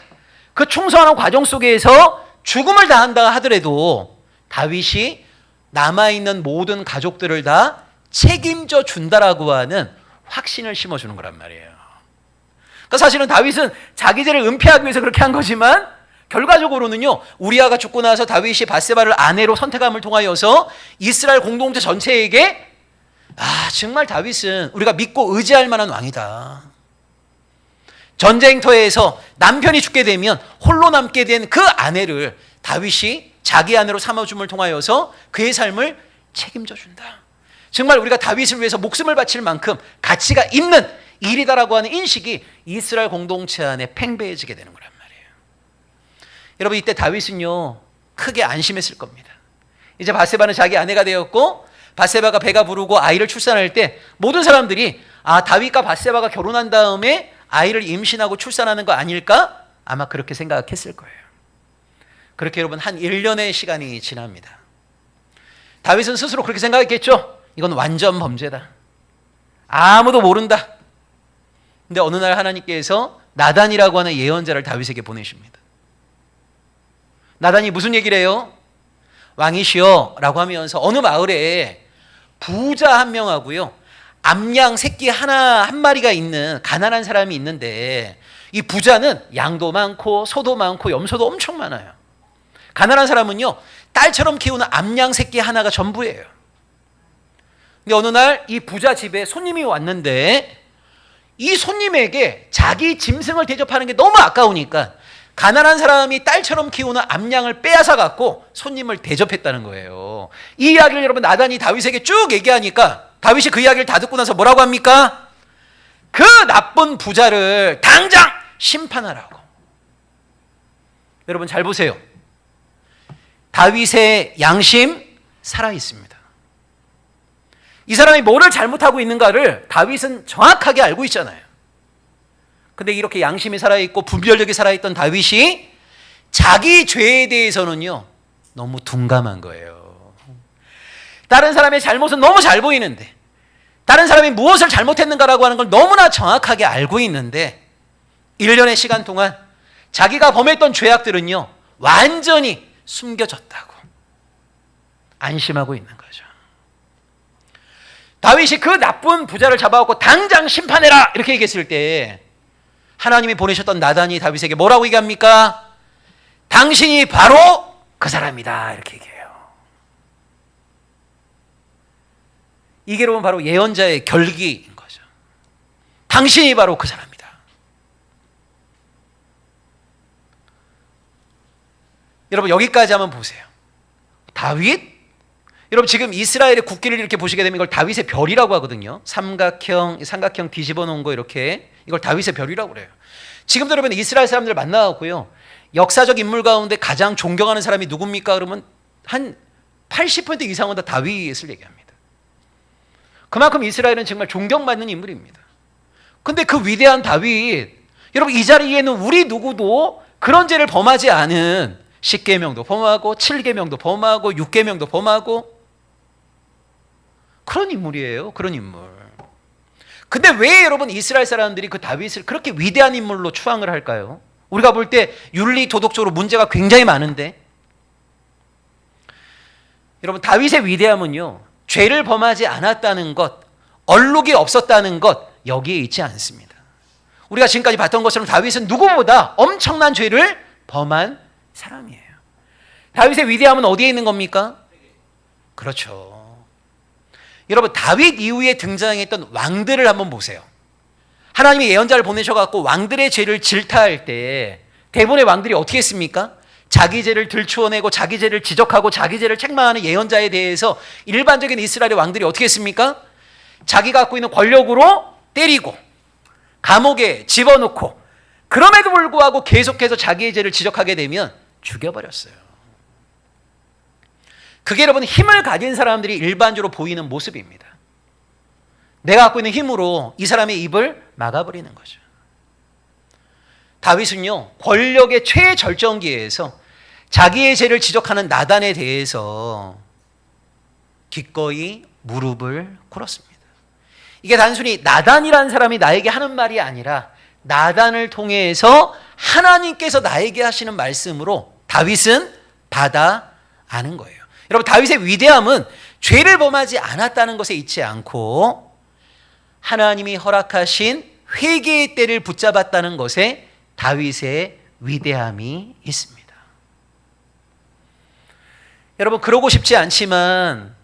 그 충성하는 과정 속에서 죽음을 다한다 하더라도 다윗이 남아있는 모든 가족들을 다 책임져 준다라고 하는 확신을 심어주는 거란 말이에요. 그러니까 사실은 다윗은 자기 죄를 은폐하기 위해서 그렇게 한 거지만 결과적으로는요 우리아가 죽고 나서 다윗이 바세바를 아내로 선택함을 통하여서 이스라엘 공동체 전체에게 정말 다윗은 우리가 믿고 의지할 만한 왕이다. 전쟁터에서 남편이 죽게 되면 홀로 남게 된 그 아내를 다윗이 자기 아내로 삼아줌을 통하여서 그의 삶을 책임져 준다. 정말 우리가 다윗을 위해서 목숨을 바칠 만큼 가치가 있는 일이다라고 하는 인식이 이스라엘 공동체 안에 팽배해지게 되는 거란 말이에요. 여러분, 이때 다윗은요 크게 안심했을 겁니다. 이제 바세바는 자기 아내가 되었고, 바세바가 배가 부르고 아이를 출산할 때 모든 사람들이 다윗과 바세바가 결혼한 다음에 아이를 임신하고 출산하는 거 아닐까? 아마 그렇게 생각했을 거예요. 그렇게 여러분 한 1년의 시간이 지납니다. 다윗은 스스로 그렇게 생각했겠죠. 이건 완전 범죄다. 아무도 모른다. 근데 어느 날 하나님께서 나단이라고 하는 예언자를 다윗에게 보내십니다. 나단이 무슨 얘기를 해요? 왕이시여 라고 하면서 어느 마을에 부자 한 명하고요, 암양 새끼 한 마리가 있는 가난한 사람이 있는데, 이 부자는 양도 많고 소도 많고 염소도 엄청 많아요. 가난한 사람은요 딸처럼 키우는 암양 새끼 하나가 전부예요. 근데 어느 날 이 부자 집에 손님이 왔는데, 이 손님에게 자기 짐승을 대접하는 게 너무 아까우니까 가난한 사람이 딸처럼 키우는 암양을 빼앗아 갖고 손님을 대접했다는 거예요. 이 이야기를 여러분 나단이 다윗에게 쭉 얘기하니까 다윗이 그 이야기를 다 듣고 나서 뭐라고 합니까? 그 나쁜 부자를 당장 심판하라고. 여러분 잘 보세요. 다윗의 양심 살아 있습니다. 이 사람이 뭐를 잘못하고 있는가를 다윗은 정확하게 알고 있잖아요. 근데 이렇게 양심이 살아있고 분별력이 살아있던 다윗이 자기 죄에 대해서는요 너무 둔감한 거예요. 다른 사람의 잘못은 너무 잘 보이는데, 다른 사람이 무엇을 잘못했는가라고 하는 걸 너무나 정확하게 알고 있는데, 1년의 시간 동안 자기가 범했던 죄악들은요 완전히 숨겨졌다고 안심하고 있는 거죠. 다윗이 그 나쁜 부자를 잡아갖고 당장 심판해라 이렇게 얘기했을 때, 하나님이 보내셨던 나단이 다윗에게 뭐라고 얘기합니까? 당신이 바로 그 사람이다 이렇게 얘기해요. 이게 여러분 바로 예언자의 결기인 거죠. 당신이 바로 그 사람이다. 여러분 여기까지 한번 보세요. 다윗? 여러분 지금 이스라엘의 국기를 이렇게 보시게 되면 이걸 다윗의 별이라고 하거든요. 삼각형 뒤집어 놓은 거 이렇게, 이걸 다윗의 별이라고 그래요. 지금도 여러분 이스라엘 사람들 만나갖고요, 역사적 인물 가운데 가장 존경하는 사람이 누굽니까? 그러면 한 80% 이상은 다 다윗을 얘기합니다. 그만큼 이스라엘은 정말 존경받는 인물입니다. 근데 그 위대한 다윗, 여러분 이 자리에는 우리 누구도 그런 죄를 범하지 않은 10계명도 범하고 7계명도 범하고 6계명도 범하고 그런 인물이에요. 그런 인물. 근데 왜 여러분 이스라엘 사람들이 그 다윗을 그렇게 위대한 인물로 추앙을 할까요? 우리가 볼 때 윤리 도덕적으로 문제가 굉장히 많은데, 여러분 다윗의 위대함은요 죄를 범하지 않았다는 것, 얼룩이 없었다는 것, 여기에 있지 않습니다. 우리가 지금까지 봤던 것처럼 다윗은 누구보다 엄청난 죄를 범한 사람이에요. 다윗의 위대함은 어디에 있는 겁니까? 그렇죠. 여러분 다윗 이후에 등장했던 왕들을 한번 보세요. 하나님이 예언자를 보내셔갖고 왕들의 죄를 질타할 때 대부분의 왕들이 어떻게 했습니까? 자기 죄를 들추어내고 자기 죄를 지적하고 자기 죄를 책망하는 예언자에 대해서 일반적인 이스라엘의 왕들이 어떻게 했습니까? 자기가 갖고 있는 권력으로 때리고 감옥에 집어넣고, 그럼에도 불구하고 계속해서 자기의 죄를 지적하게 되면 죽여버렸어요. 그게 여러분 힘을 가진 사람들이 일반적으로 보이는 모습입니다. 내가 갖고 있는 힘으로 이 사람의 입을 막아버리는 거죠. 다윗은요 권력의 최절정기에서 자기의 죄를 지적하는 나단에 대해서 기꺼이 무릎을 꿇었습니다. 이게 단순히 나단이라는 사람이 나에게 하는 말이 아니라 나단을 통해서 하나님께서 나에게 하시는 말씀으로 다윗은 받아 아는 거예요. 여러분 다윗의 위대함은 죄를 범하지 않았다는 것에 있지 않고 하나님이 허락하신 회개의 때를 붙잡았다는 것에 다윗의 위대함이 있습니다. 여러분 그러고 싶지 않지만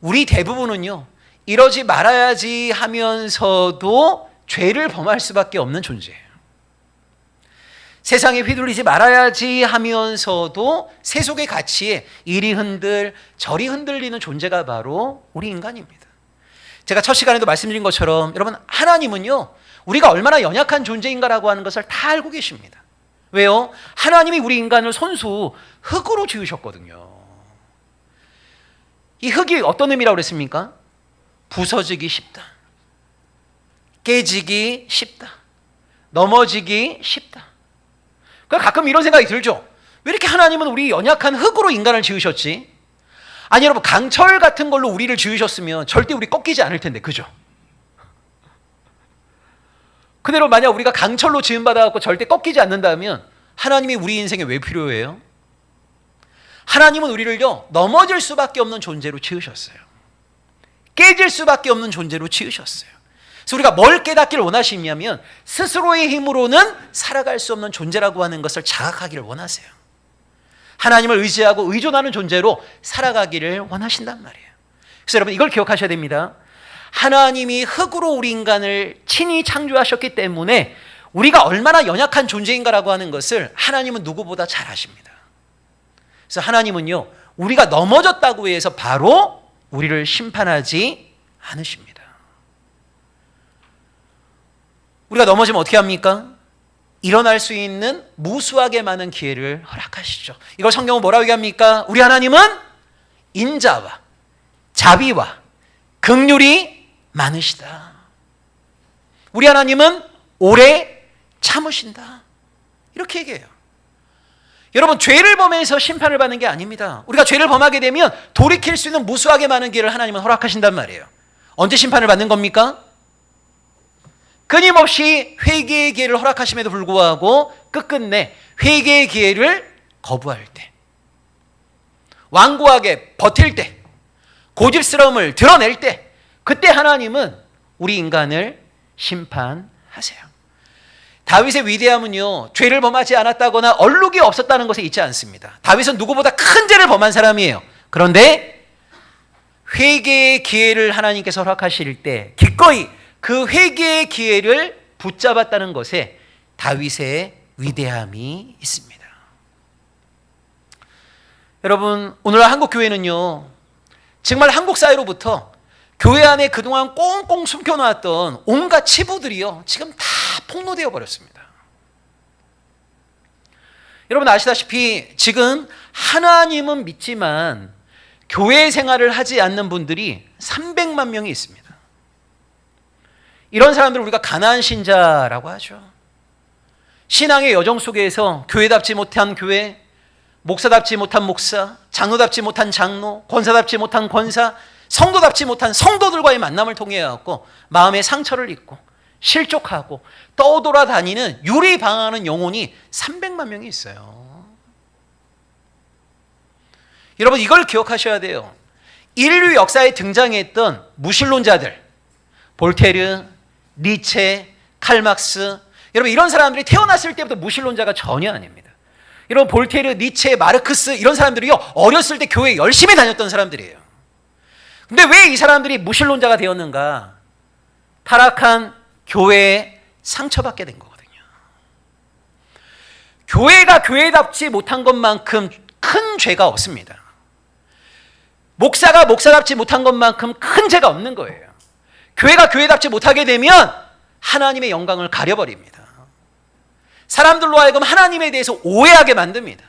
우리 대부분은요 이러지 말아야지 하면서도 죄를 범할 수밖에 없는 존재예요. 세상에 휘둘리지 말아야지 하면서도 세속의 가치에 이리 흔들 저리 흔들리는 존재가 바로 우리 인간입니다. 제가 첫 시간에도 말씀드린 것처럼 여러분, 하나님은요, 우리가 얼마나 연약한 존재인가라고 하는 것을 다 알고 계십니다. 왜요? 하나님이 우리 인간을 손수 흙으로 지으셨거든요. 이 흙이 어떤 의미라고 그랬습니까? 부서지기 쉽다, 깨지기 쉽다, 넘어지기 쉽다. 그러니까 가끔 이런 생각이 들죠. 왜 이렇게 하나님은 우리 연약한 흙으로 인간을 지으셨지? 아니 여러분, 강철 같은 걸로 우리를 지으셨으면 절대 우리 꺾이지 않을 텐데, 그죠? 그대로 만약 우리가 강철로 지음받아갖고 절대 꺾이지 않는다면 하나님이 우리 인생에 왜 필요해요? 하나님은 우리를요, 넘어질 수밖에 없는 존재로 지으셨어요. 깨질 수밖에 없는 존재로 지으셨어요. 그래서 우리가 뭘 깨닫기를 원하시냐면 스스로의 힘으로는 살아갈 수 없는 존재라고 하는 것을 자각하기를 원하세요. 하나님을 의지하고 의존하는 존재로 살아가기를 원하신단 말이에요. 그래서 여러분, 이걸 기억하셔야 됩니다. 하나님이 흙으로 우리 인간을 친히 창조하셨기 때문에 우리가 얼마나 연약한 존재인가라고 하는 것을 하나님은 누구보다 잘 아십니다. 그래서 하나님은요, 우리가 넘어졌다고 해서 바로 우리를 심판하지 않으십니다. 우리가 넘어지면 어떻게 합니까? 일어날 수 있는 무수하게 많은 기회를 허락하시죠. 이걸 성경은 뭐라고 얘기합니까? 우리 하나님은 인자와 자비와 긍휼이 많으시다. 우리 하나님은 오래 참으신다. 이렇게 얘기해요. 여러분, 죄를 범해서 심판을 받는 게 아닙니다. 우리가 죄를 범하게 되면 돌이킬 수 있는 무수하게 많은 기회를 하나님은 허락하신단 말이에요. 언제 심판을 받는 겁니까? 끊임없이 회개의 기회를 허락하심에도 불구하고 끝끝내 회개의 기회를 거부할 때, 완고하게 버틸 때, 고집스러움을 드러낼 때, 그때 하나님은 우리 인간을 심판하세요. 다윗의 위대함은요, 죄를 범하지 않았다거나 얼룩이 없었다는 것에 있지 않습니다. 다윗은 누구보다 큰 죄를 범한 사람이에요. 그런데 회개의 기회를 하나님께서 허락하실 때 기꺼이 그 회개의 기회를 붙잡았다는 것에 다윗의 위대함이 있습니다. 여러분, 오늘날 한국 교회는요, 정말 한국 사회로부터 교회 안에 그동안 꽁꽁 숨겨놨던 온갖 치부들이요, 지금 다 폭로되어 버렸습니다. 여러분 아시다시피 지금 하나님은 믿지만 교회 생활을 하지 않는 분들이 300만 명이 있습니다. 이런 사람들을 우리가 가난한 신자라고 하죠. 신앙의 여정 속에서 교회답지 못한 교회, 목사답지 못한 목사, 장로답지 못한 장로, 권사답지 못한 권사, 성도답지 못한 성도들과의 만남을 통해 갖고 마음의 상처를 입고 실족하고 떠돌아다니는 유리방황하는 영혼이 300만 명이 있어요. 여러분, 이걸 기억하셔야 돼요. 인류 역사에 등장했던 무신론자들, 볼테르, 니체, 칼막스, 여러분 이런 사람들이 태어났을 때부터 무신론자가 전혀 아닙니다. 여러분 볼테르, 니체, 마르크스 이런 사람들이요, 어렸을 때 교회 열심히 다녔던 사람들이에요. 근데 왜 이 사람들이 무신론자가 되었는가? 타락한 교회에 상처받게 된 거거든요. 교회가 교회답지 못한 것만큼 큰 죄가 없습니다. 목사가 목사답지 못한 것만큼 큰 죄가 없는 거예요. 교회가 교회답지 못하게 되면 하나님의 영광을 가려버립니다. 사람들로 하여금 하나님에 대해서 오해하게 만듭니다.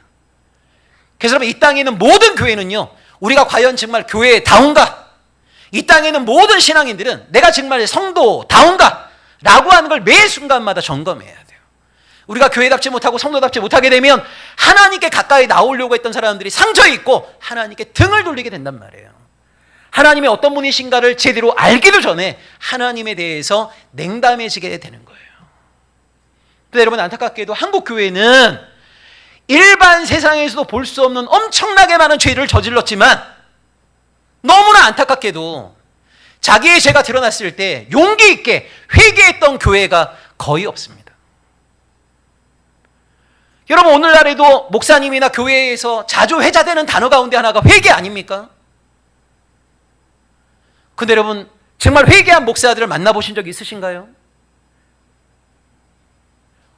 그래서 여러분, 이 땅에 있는 모든 교회는요, 우리가 과연 정말 교회다운가? 이 땅에 있는 모든 신앙인들은 내가 정말 성도다운가? 라고 하는 걸 매 순간마다 점검해야 돼요. 우리가 교회답지 못하고 성도답지 못하게 되면 하나님께 가까이 나오려고 했던 사람들이 상처에 있고 하나님께 등을 돌리게 된단 말이에요. 하나님이 어떤 분이신가를 제대로 알기도 전에 하나님에 대해서 냉담해지게 되는 거예요. 근데 여러분, 안타깝게도 한국 교회는 일반 세상에서도 볼 수 없는 엄청나게 많은 죄를 저질렀지만 너무나 안타깝게도 자기의 죄가 드러났을 때 용기 있게 회개했던 교회가 거의 없습니다. 여러분, 오늘날에도 목사님이나 교회에서 자주 회자되는 단어 가운데 하나가 회개 아닙니까? 근데 여러분, 정말 회개한 목사들을 만나보신 적 있으신가요?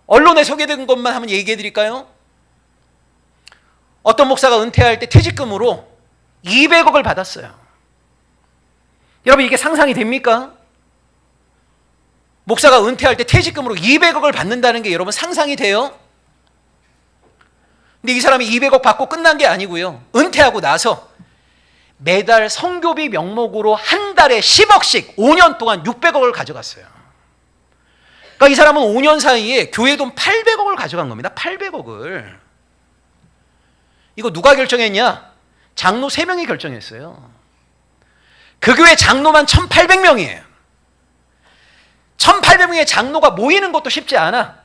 언론에 소개된 것만 한번 얘기해 드릴까요? 어떤 목사가 은퇴할 때 퇴직금으로 200억을 받았어요. 여러분 이게 상상이 됩니까? 목사가 은퇴할 때 퇴직금으로 200억을 받는다는 게 여러분 상상이 돼요? 근데 이 사람이 200억 받고 끝난 게 아니고요. 은퇴하고 나서 매달 성교비 명목으로 한 달에 10억씩 5년 동안 600억을 가져갔어요. 그러니까 이 사람은 5년 사이에 교회 돈 800억을 가져간 겁니다. 800억을. 이거 누가 결정했냐? 장로 3명이 결정했어요. 그 교회 장로만 1800명이에요. 1800명의 장로가 모이는 것도 쉽지 않아.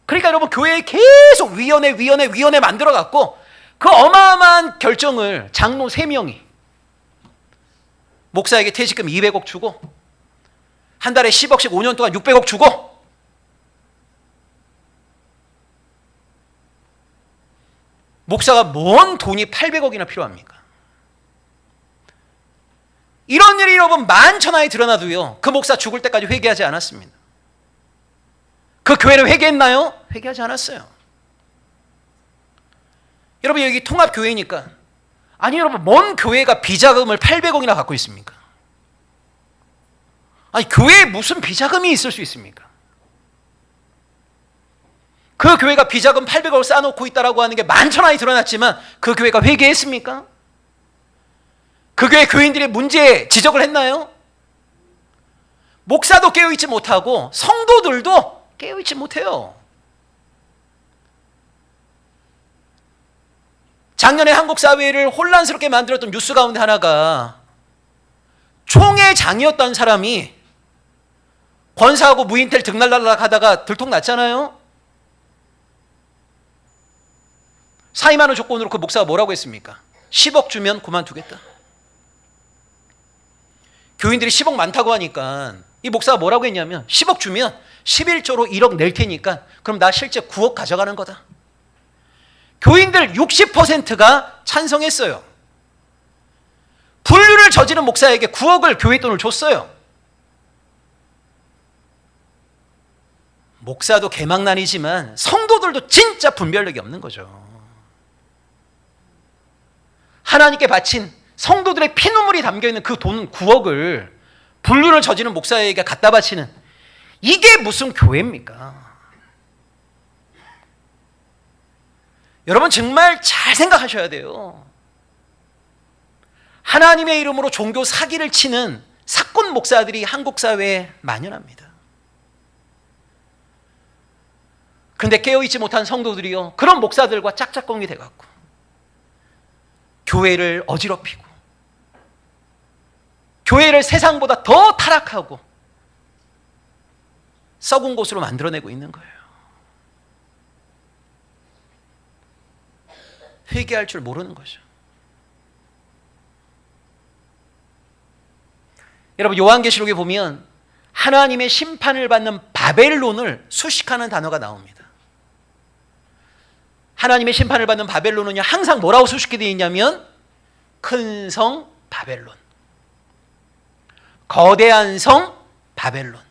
그러니까 여러분 교회에 계속 위원회 만들어갖고 그 어마어마한 결정을 장로 3명이 목사에게 퇴직금 200억 주고 한 달에 10억씩 5년 동안 600억 주고 목사가 뭔 돈이 800억이나 필요합니까? 이런 일이 여러분 만천하에 드러나도요 그 목사 죽을 때까지 회개하지 않았습니다. 그 교회를 회개했나요? 회개하지 않았어요. 여러분 여기 통합교회니까 아니 여러분 뭔 교회가 비자금을 800억이나 갖고 있습니까? 아니 교회에 무슨 비자금이 있을 수 있습니까? 그 교회가 비자금 800억을 쌓아놓고 있다라고 하는 게 만천하에 드러났지만 그 교회가 회개했습니까? 그 교회 교인들의 문제 지적을 했나요? 목사도 깨어있지 못하고 성도들도 깨어있지 못해요. 작년에 한국 사회를 혼란스럽게 만들었던 뉴스 가운데 하나가 총회장이었던 사람이 권사하고 무인텔 등날라락 하다가 들통났잖아요. 사임하는 조건으로 그 목사가 뭐라고 했습니까? 10억 주면 그만두겠다. 교인들이 10억 많다고 하니까 이 목사가 뭐라고 했냐면 10억 주면 11조로 1억 낼 테니까 그럼 나 실제 9억 가져가는 거다. 교인들 60%가 찬성했어요. 불륜을 저지른 목사에게 9억을 교회 돈을 줬어요. 목사도 개망난이지만 성도들도 진짜 분별력이 없는 거죠. 하나님께 바친 성도들의 피눈물이 담겨있는 그 돈 9억을 불륜을 저지른 목사에게 갖다 바치는 이게 무슨 교회입니까? 여러분 정말 잘 생각하셔야 돼요. 하나님의 이름으로 종교 사기를 치는 사건 목사들이 한국 사회에 만연합니다. 근데 깨어있지 못한 성도들이요 그런 목사들과 짝짝꿍이 돼갖고 교회를 어지럽히고 교회를 세상보다 더 타락하고 썩은 곳으로 만들어내고 있는 거예요. 회개할 줄 모르는 거죠. 여러분 요한계시록에 보면 하나님의 심판을 받는 바벨론을 수식하는 단어가 나옵니다. 하나님의 심판을 받는 바벨론은요 항상 뭐라고 수식이 되어 있냐면 큰 성 바벨론, 거대한 성 바벨론.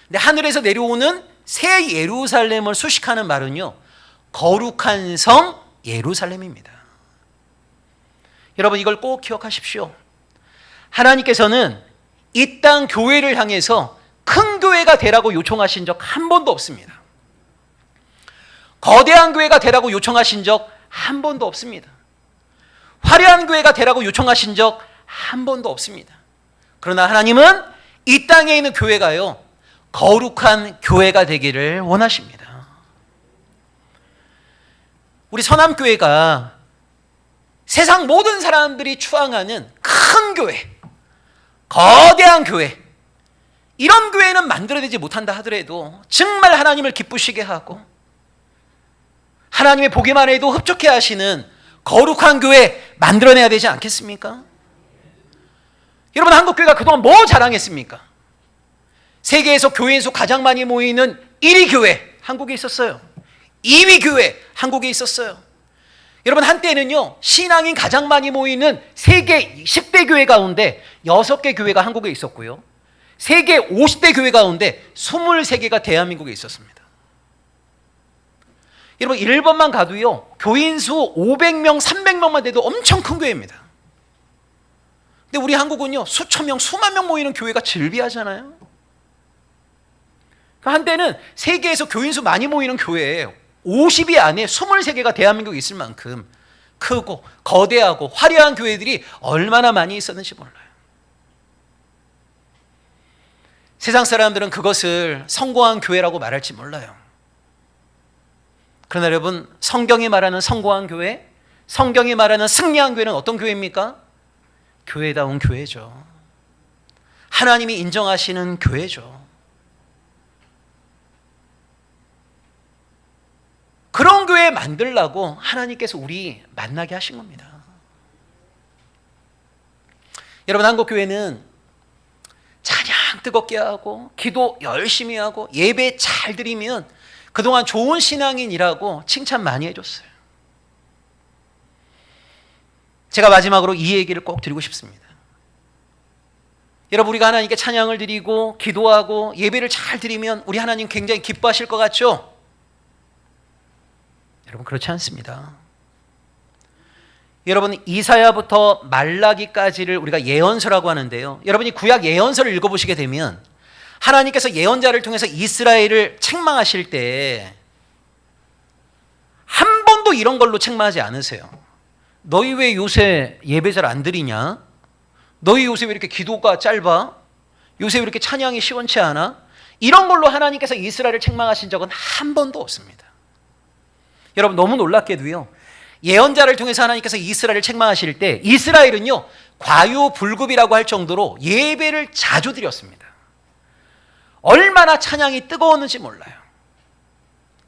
근데 하늘에서 내려오는 새 예루살렘을 수식하는 말은요 거룩한 성 예루살렘입니다. 여러분 이걸 꼭 기억하십시오. 하나님께서는 이 땅 교회를 향해서 큰 교회가 되라고 요청하신 적 한 번도 없습니다. 거대한 교회가 되라고 요청하신 적 한 번도 없습니다. 화려한 교회가 되라고 요청하신 적 한 번도 없습니다. 그러나 하나님은 이 땅에 있는 교회가요 거룩한 교회가 되기를 원하십니다. 우리 선함교회가 세상 모든 사람들이 추앙하는 큰 교회, 거대한 교회, 이런 교회는 만들어내지 못한다 하더라도 정말 하나님을 기쁘시게 하고 하나님의 보기만 해도 흡족해 하시는 거룩한 교회 만들어내야 되지 않겠습니까? 여러분 한국교회가 그동안 뭐 자랑했습니까? 세계에서 교인 수 가장 많이 모이는 1위 교회 한국에 있었어요. 2위 교회 한국에 있었어요. 여러분 한때는요 신앙인 가장 많이 모이는 세계 10대 교회 가운데 6개 교회가 한국에 있었고요. 세계 50대 교회 가운데 23개가 대한민국에 있었습니다. 여러분 일본만 가도요 교인 수 500명 300명만 돼도 엄청 큰 교회입니다. 근데 우리 한국은요, 수천 명, 수만 명 모이는 교회가 즐비하잖아요. 한때는 세계에서 교인수 많이 모이는 교회예요. 50위 안에 23개가 대한민국에 있을 만큼 크고 거대하고 화려한 교회들이 얼마나 많이 있었는지 몰라요. 세상 사람들은 그것을 성공한 교회라고 말할지 몰라요. 그러나 여러분, 성경이 말하는 성공한 교회, 성경이 말하는 승리한 교회는 어떤 교회입니까? 교회다운 교회죠. 하나님이 인정하시는 교회죠. 그런 교회 만들라고 하나님께서 우리 만나게 하신 겁니다. 여러분, 한국교회는 찬양 뜨겁게 하고 기도 열심히 하고 예배 잘 드리면 그동안 좋은 신앙인이라고 칭찬 많이 해줬어요. 제가 마지막으로 이 얘기를 꼭 드리고 싶습니다. 여러분, 우리가 하나님께 찬양을 드리고 기도하고 예배를 잘 드리면 우리 하나님 굉장히 기뻐하실 것 같죠? 여러분, 그렇지 않습니다. 여러분, 이사야부터 말라기까지를 우리가 예언서라고 하는데요. 여러분이 구약 예언서를 읽어보시게 되면 하나님께서 예언자를 통해서 이스라엘을 책망하실 때 한 번도 이런 걸로 책망하지 않으세요. 너희 왜 요새 예배 잘 안 드리냐? 너희 요새 왜 이렇게 기도가 짧아? 요새 왜 이렇게 찬양이 시원치 않아? 이런 걸로 하나님께서 이스라엘을 책망하신 적은 한 번도 없습니다. 여러분, 너무 놀랍게도요, 예언자를 통해서 하나님께서 이스라엘을 책망하실 때 이스라엘은요, 과유불급이라고 할 정도로 예배를 자주 드렸습니다. 얼마나 찬양이 뜨거웠는지 몰라요.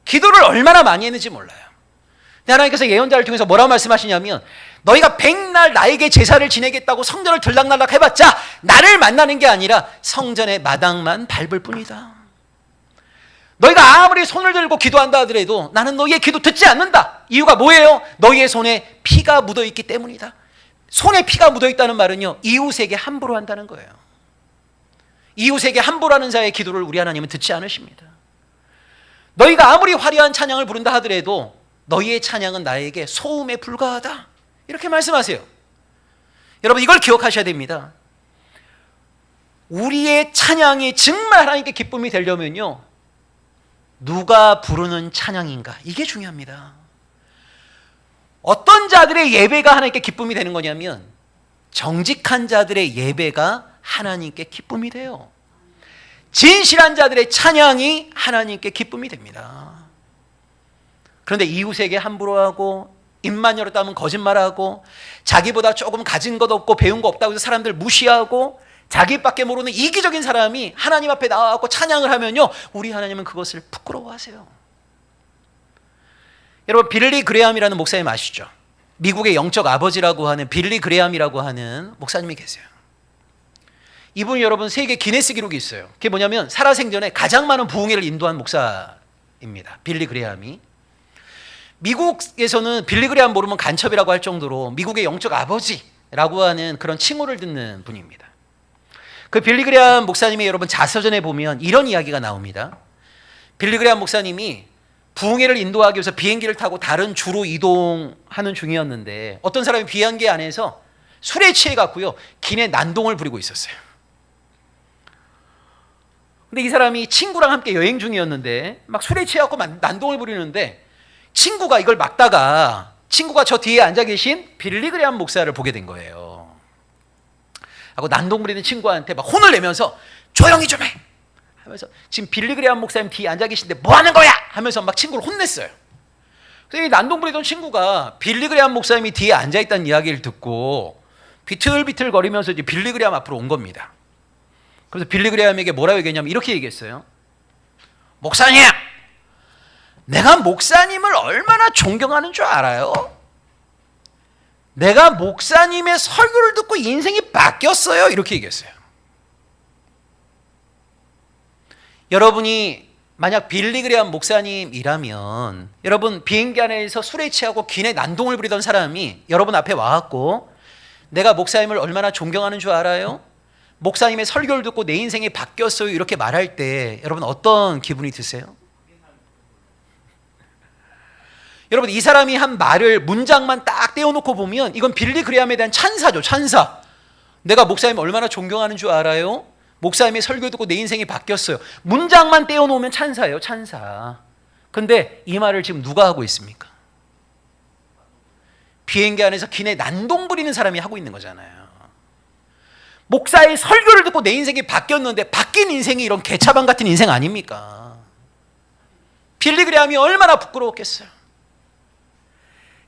기도를 얼마나 많이 했는지 몰라요. 근데 하나님께서 예언자를 통해서 뭐라고 말씀하시냐면, 너희가 백날 나에게 제사를 지내겠다고 성전을 들락날락 해봤자 나를 만나는 게 아니라 성전의 마당만 밟을 뿐이다. 너희가 아무리 손을 들고 기도한다 하더라도 나는 너희의 기도 듣지 않는다. 이유가 뭐예요? 너희의 손에 피가 묻어있기 때문이다. 손에 피가 묻어있다는 말은요, 이웃에게 함부로 한다는 거예요. 이웃에게 함부로 하는 자의 기도를 우리 하나님은 듣지 않으십니다. 너희가 아무리 화려한 찬양을 부른다 하더라도 너희의 찬양은 나에게 소음에 불과하다. 이렇게 말씀하세요. 여러분, 이걸 기억하셔야 됩니다. 우리의 찬양이 정말 하나님께 기쁨이 되려면요, 누가 부르는 찬양인가? 이게 중요합니다. 어떤 자들의 예배가 하나님께 기쁨이 되는 거냐면 정직한 자들의 예배가 하나님께 기쁨이 돼요. 진실한 자들의 찬양이 하나님께 기쁨이 됩니다. 그런데 이웃에게 함부로 하고 입만 열었다 하면 거짓말하고 자기보다 조금 가진 것 없고 배운 거 없다고 해서 사람들 무시하고 자기밖에 모르는 이기적인 사람이 하나님 앞에 나와서 찬양을 하면요, 우리 하나님은 그것을 부끄러워하세요. 여러분, 빌리 그레함이라는 목사님 아시죠? 미국의 영적 아버지라고 하는 빌리 그레함이라고 하는 목사님이 계세요. 이분이 여러분 세계 기네스 기록이 있어요. 그게 뭐냐면 살아생전에 가장 많은 부흥회를 인도한 목사입니다. 빌리 그레함이. 미국에서는 빌리 그레함 모르면 간첩이라고 할 정도로 미국의 영적 아버지라고 하는 그런 칭호를 듣는 분입니다. 그 빌리 그레함 목사님의 여러분 자서전에 보면 이런 이야기가 나옵니다. 빌리 그레함 목사님이 부흥회를 인도하기 위해서 비행기를 타고 다른 주로 이동하는 중이었는데 어떤 사람이 비행기 안에서 술에 취해 갖고요, 기내 난동을 부리고 있었어요. 근데 이 사람이 친구랑 함께 여행 중이었는데 막 술에 취해 갖고 난동을 부리는데 친구가 이걸 막다가 친구가 저 뒤에 앉아 계신 빌리 그레함 목사를 보게 된 거예요. 하고 난동 부리는 친구한테 막 혼을 내면서 조용히 좀 해 하면서 지금 빌리 그레함 목사님 뒤에 앉아 계신데 뭐 하는 거야 하면서 막 친구를 혼냈어요. 그래서 이 난동 부리던 친구가 빌리 그레함 목사님이 뒤에 앉아 있다는 이야기를 듣고 비틀비틀 거리면서 이제 빌리 그레함 앞으로 온 겁니다. 그래서 빌리 그레함에게 뭐라고 얘기했냐면 이렇게 얘기했어요. 목사님, 내가 목사님을 얼마나 존경하는 줄 알아요? 내가 목사님의 설교를 듣고 인생이 바뀌었어요. 이렇게 얘기했어요. 여러분이 만약 빌리 그레함 목사님이라면 여러분 비행기 안에서 술에 취하고 기내 난동을 부리던 사람이 여러분 앞에 와갖고 내가 목사님을 얼마나 존경하는 줄 알아요? 목사님의 설교를 듣고 내 인생이 바뀌었어요. 이렇게 말할 때 여러분 어떤 기분이 드세요? 여러분, 이 사람이 한 말을 문장만 딱 떼어놓고 보면 이건 빌리 그레함에 대한 찬사죠. 찬사. 내가 목사님 얼마나 존경하는 줄 알아요? 목사님의 설교 듣고 내 인생이 바뀌었어요. 문장만 떼어놓으면 찬사예요, 찬사. 근데 이 말을 지금 누가 하고 있습니까? 비행기 안에서 기내 난동 부리는 사람이 하고 있는 거잖아요. 목사의 설교를 듣고 내 인생이 바뀌었는데 바뀐 인생이 이런 개차반 같은 인생 아닙니까? 빌리그레함이 얼마나 부끄러웠겠어요.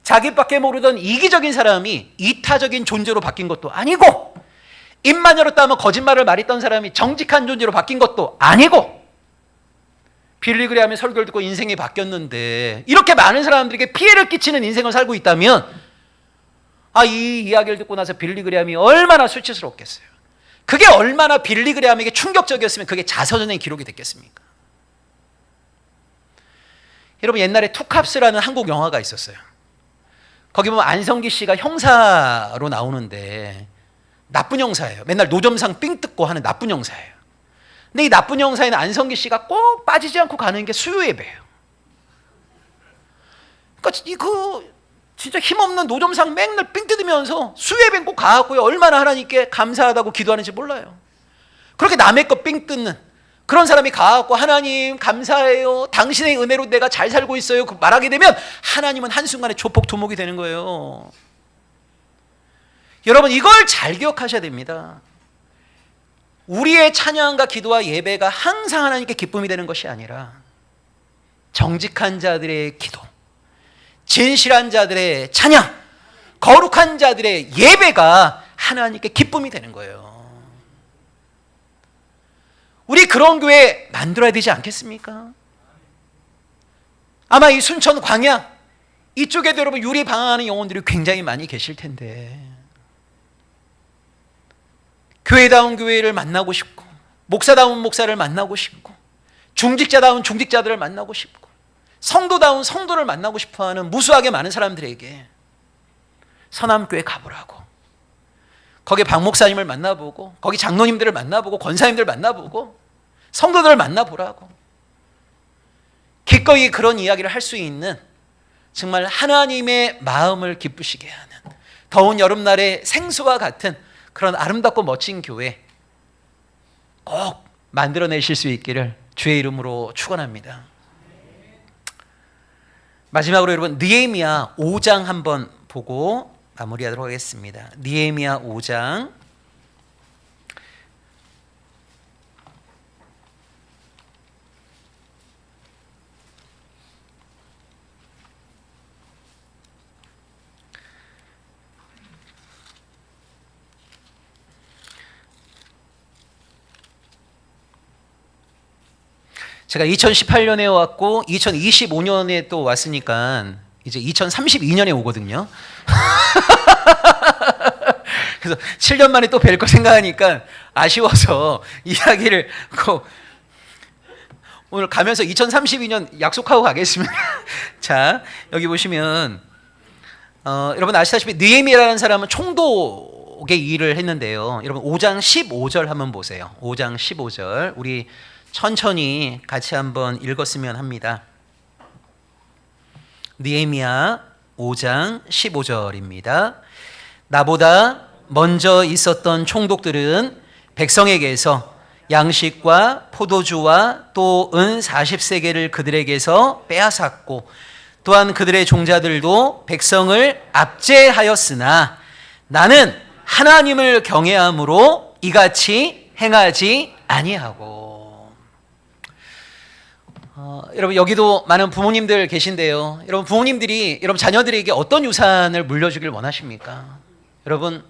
자기밖에 모르던 이기적인 사람이 이타적인 존재로 바뀐 것도 아니고, 입만 열었다면 거짓말을 말했던 사람이 정직한 존재로 바뀐 것도 아니고, 빌리그레함의 설교를 듣고 인생이 바뀌었는데 이렇게 많은 사람들에게 피해를 끼치는 인생을 살고 있다면, 이 이야기를 듣고 나서 빌리그레함이 얼마나 수치스럽겠어요. 그게 얼마나 빌리그레함에게 충격적이었으면 그게 자서전의 기록이 됐겠습니까? 여러분, 옛날에 투캅스라는 한국 영화가 있었어요. 거기 보면 안성기 씨가 형사로 나오는데 나쁜 형사예요. 맨날 노점상 삥 뜯고 하는 나쁜 형사예요. 근데 이 나쁜 형사에는 안성기 씨가 꼭 빠지지 않고 가는 게 수요 예배예요. 그러니까 진짜 힘없는 노점상 맨날 삥 뜯으면서 수요 예배는 꼭 가갖고요, 얼마나 하나님께 감사하다고 기도하는지 몰라요. 그렇게 남의 거 삥 뜯는 그런 사람이 가갖고 하나님 감사해요, 당신의 은혜로 내가 잘 살고 있어요 말하게 되면 하나님은 한순간에 조폭 두목이 되는 거예요. 여러분, 이걸 잘 기억하셔야 됩니다. 우리의 찬양과 기도와 예배가 항상 하나님께 기쁨이 되는 것이 아니라 정직한 자들의 기도, 진실한 자들의 찬양, 거룩한 자들의 예배가 하나님께 기쁨이 되는 거예요. 우리 그런 교회 만들어야 되지 않겠습니까? 아마 이 순천 광양 이쪽에도 여러분 유리 방황하는 영혼들이 굉장히 많이 계실 텐데, 교회다운 교회를 만나고 싶고, 목사다운 목사를 만나고 싶고, 중직자다운 중직자들을 만나고 싶고, 성도다운 성도를 만나고 싶어하는 무수하게 많은 사람들에게 서남교회 가보라고, 거기 박 목사님을 만나보고, 거기 장로님들을 만나보고, 권사님들 만나보고, 성도들을 만나보라고, 기꺼이 그런 이야기를 할 수 있는 정말 하나님의 마음을 기쁘시게 하는 더운 여름날의 생수와 같은 그런 아름답고 멋진 교회 꼭 만들어내실 수 있기를 주의 이름으로 축원합니다. 마지막으로 여러분, 느헤미야 5장 한번 보고 마무리하도록 하겠습니다. 느헤미야 5장. 제가 2018년에 왔고 2025년에 또 왔으니까 이제 2032년에 오거든요. 그래서 7년 만에 또 뵐 거 생각하니까 아쉬워서 이야기를 오늘 가면서 2032년 약속하고 가겠습니다. 자, 여기 보시면 여러분 아시다시피 느헤미야라는 사람은 총독의 일을 했는데요. 여러분 5장 15절 한번 보세요. 5장 15절 우리 천천히 같이 한번 읽었으면 합니다. 느헤미야 5장 15절입니다. 나보다 먼저 있었던 총독들은 백성에게서 양식과 포도주와 또 은 40세겔을 그들에게서 빼앗았고, 또한 그들의 종자들도 백성을 압제하였으나 나는 하나님을 경외함으로 이같이 행하지 아니하고. 여러분 여기도 많은 부모님들 계신데요. 여러분 부모님들이 여러분 자녀들에게 어떤 유산을 물려주길 원하십니까? 여러분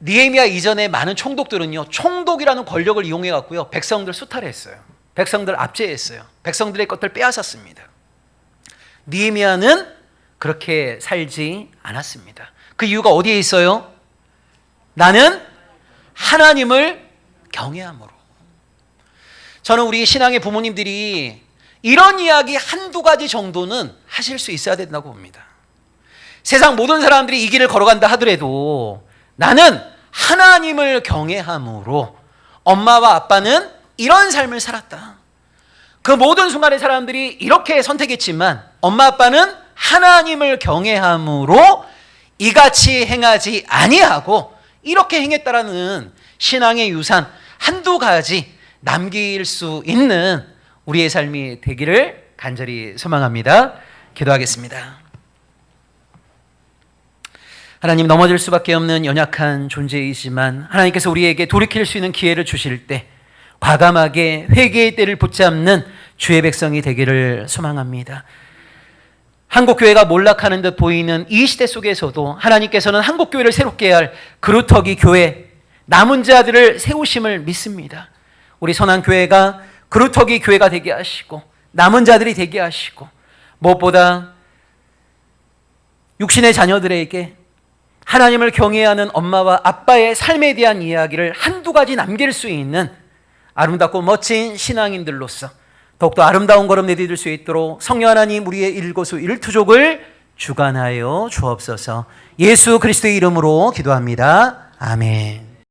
느헤미야 이전에 많은 총독들은요, 총독이라는 권력을 이용해 갖고요 백성들 수탈했어요. 백성들 압제했어요. 백성들의 것들 빼앗았습니다. 느헤미야는 그렇게 살지 않았습니다. 그 이유가 어디에 있어요? 나는 하나님을 경외함으로. 저는 우리 신앙의 부모님들이 이런 이야기 한두 가지 정도는 하실 수 있어야 된다고 봅니다. 세상 모든 사람들이 이 길을 걸어간다 하더라도 나는 하나님을 경외함으로 엄마와 아빠는 이런 삶을 살았다. 그 모든 순간의 사람들이 이렇게 선택했지만 엄마 아빠는 하나님을 경외함으로 이같이 행하지 아니하고 이렇게 행했다라는 신앙의 유산 한두 가지 남길 수 있는 우리의 삶이 되기를 간절히 소망합니다. 기도하겠습니다. 하나님, 넘어질 수밖에 없는 연약한 존재이지만 하나님께서 우리에게 돌이킬 수 있는 기회를 주실 때 과감하게 회개의 때를 붙잡는 주의 백성이 되기를 소망합니다. 한국교회가 몰락하는 듯 보이는 이 시대 속에서도 하나님께서는 한국교회를 새롭게 할 그루터기 교회, 남은 자들을 세우심을 믿습니다. 우리 선한교회가 그루터기 교회가 되게 하시고 남은 자들이 되게 하시고 무엇보다 육신의 자녀들에게 하나님을 경외하는 엄마와 아빠의 삶에 대한 이야기를 한두 가지 남길 수 있는 아름답고 멋진 신앙인들로서 더욱더 아름다운 걸음 내디딜 수 있도록 성령 하나님 우리의 일거수 일투족을 주관하여 주옵소서. 예수 그리스도의 이름으로 기도합니다. 아멘.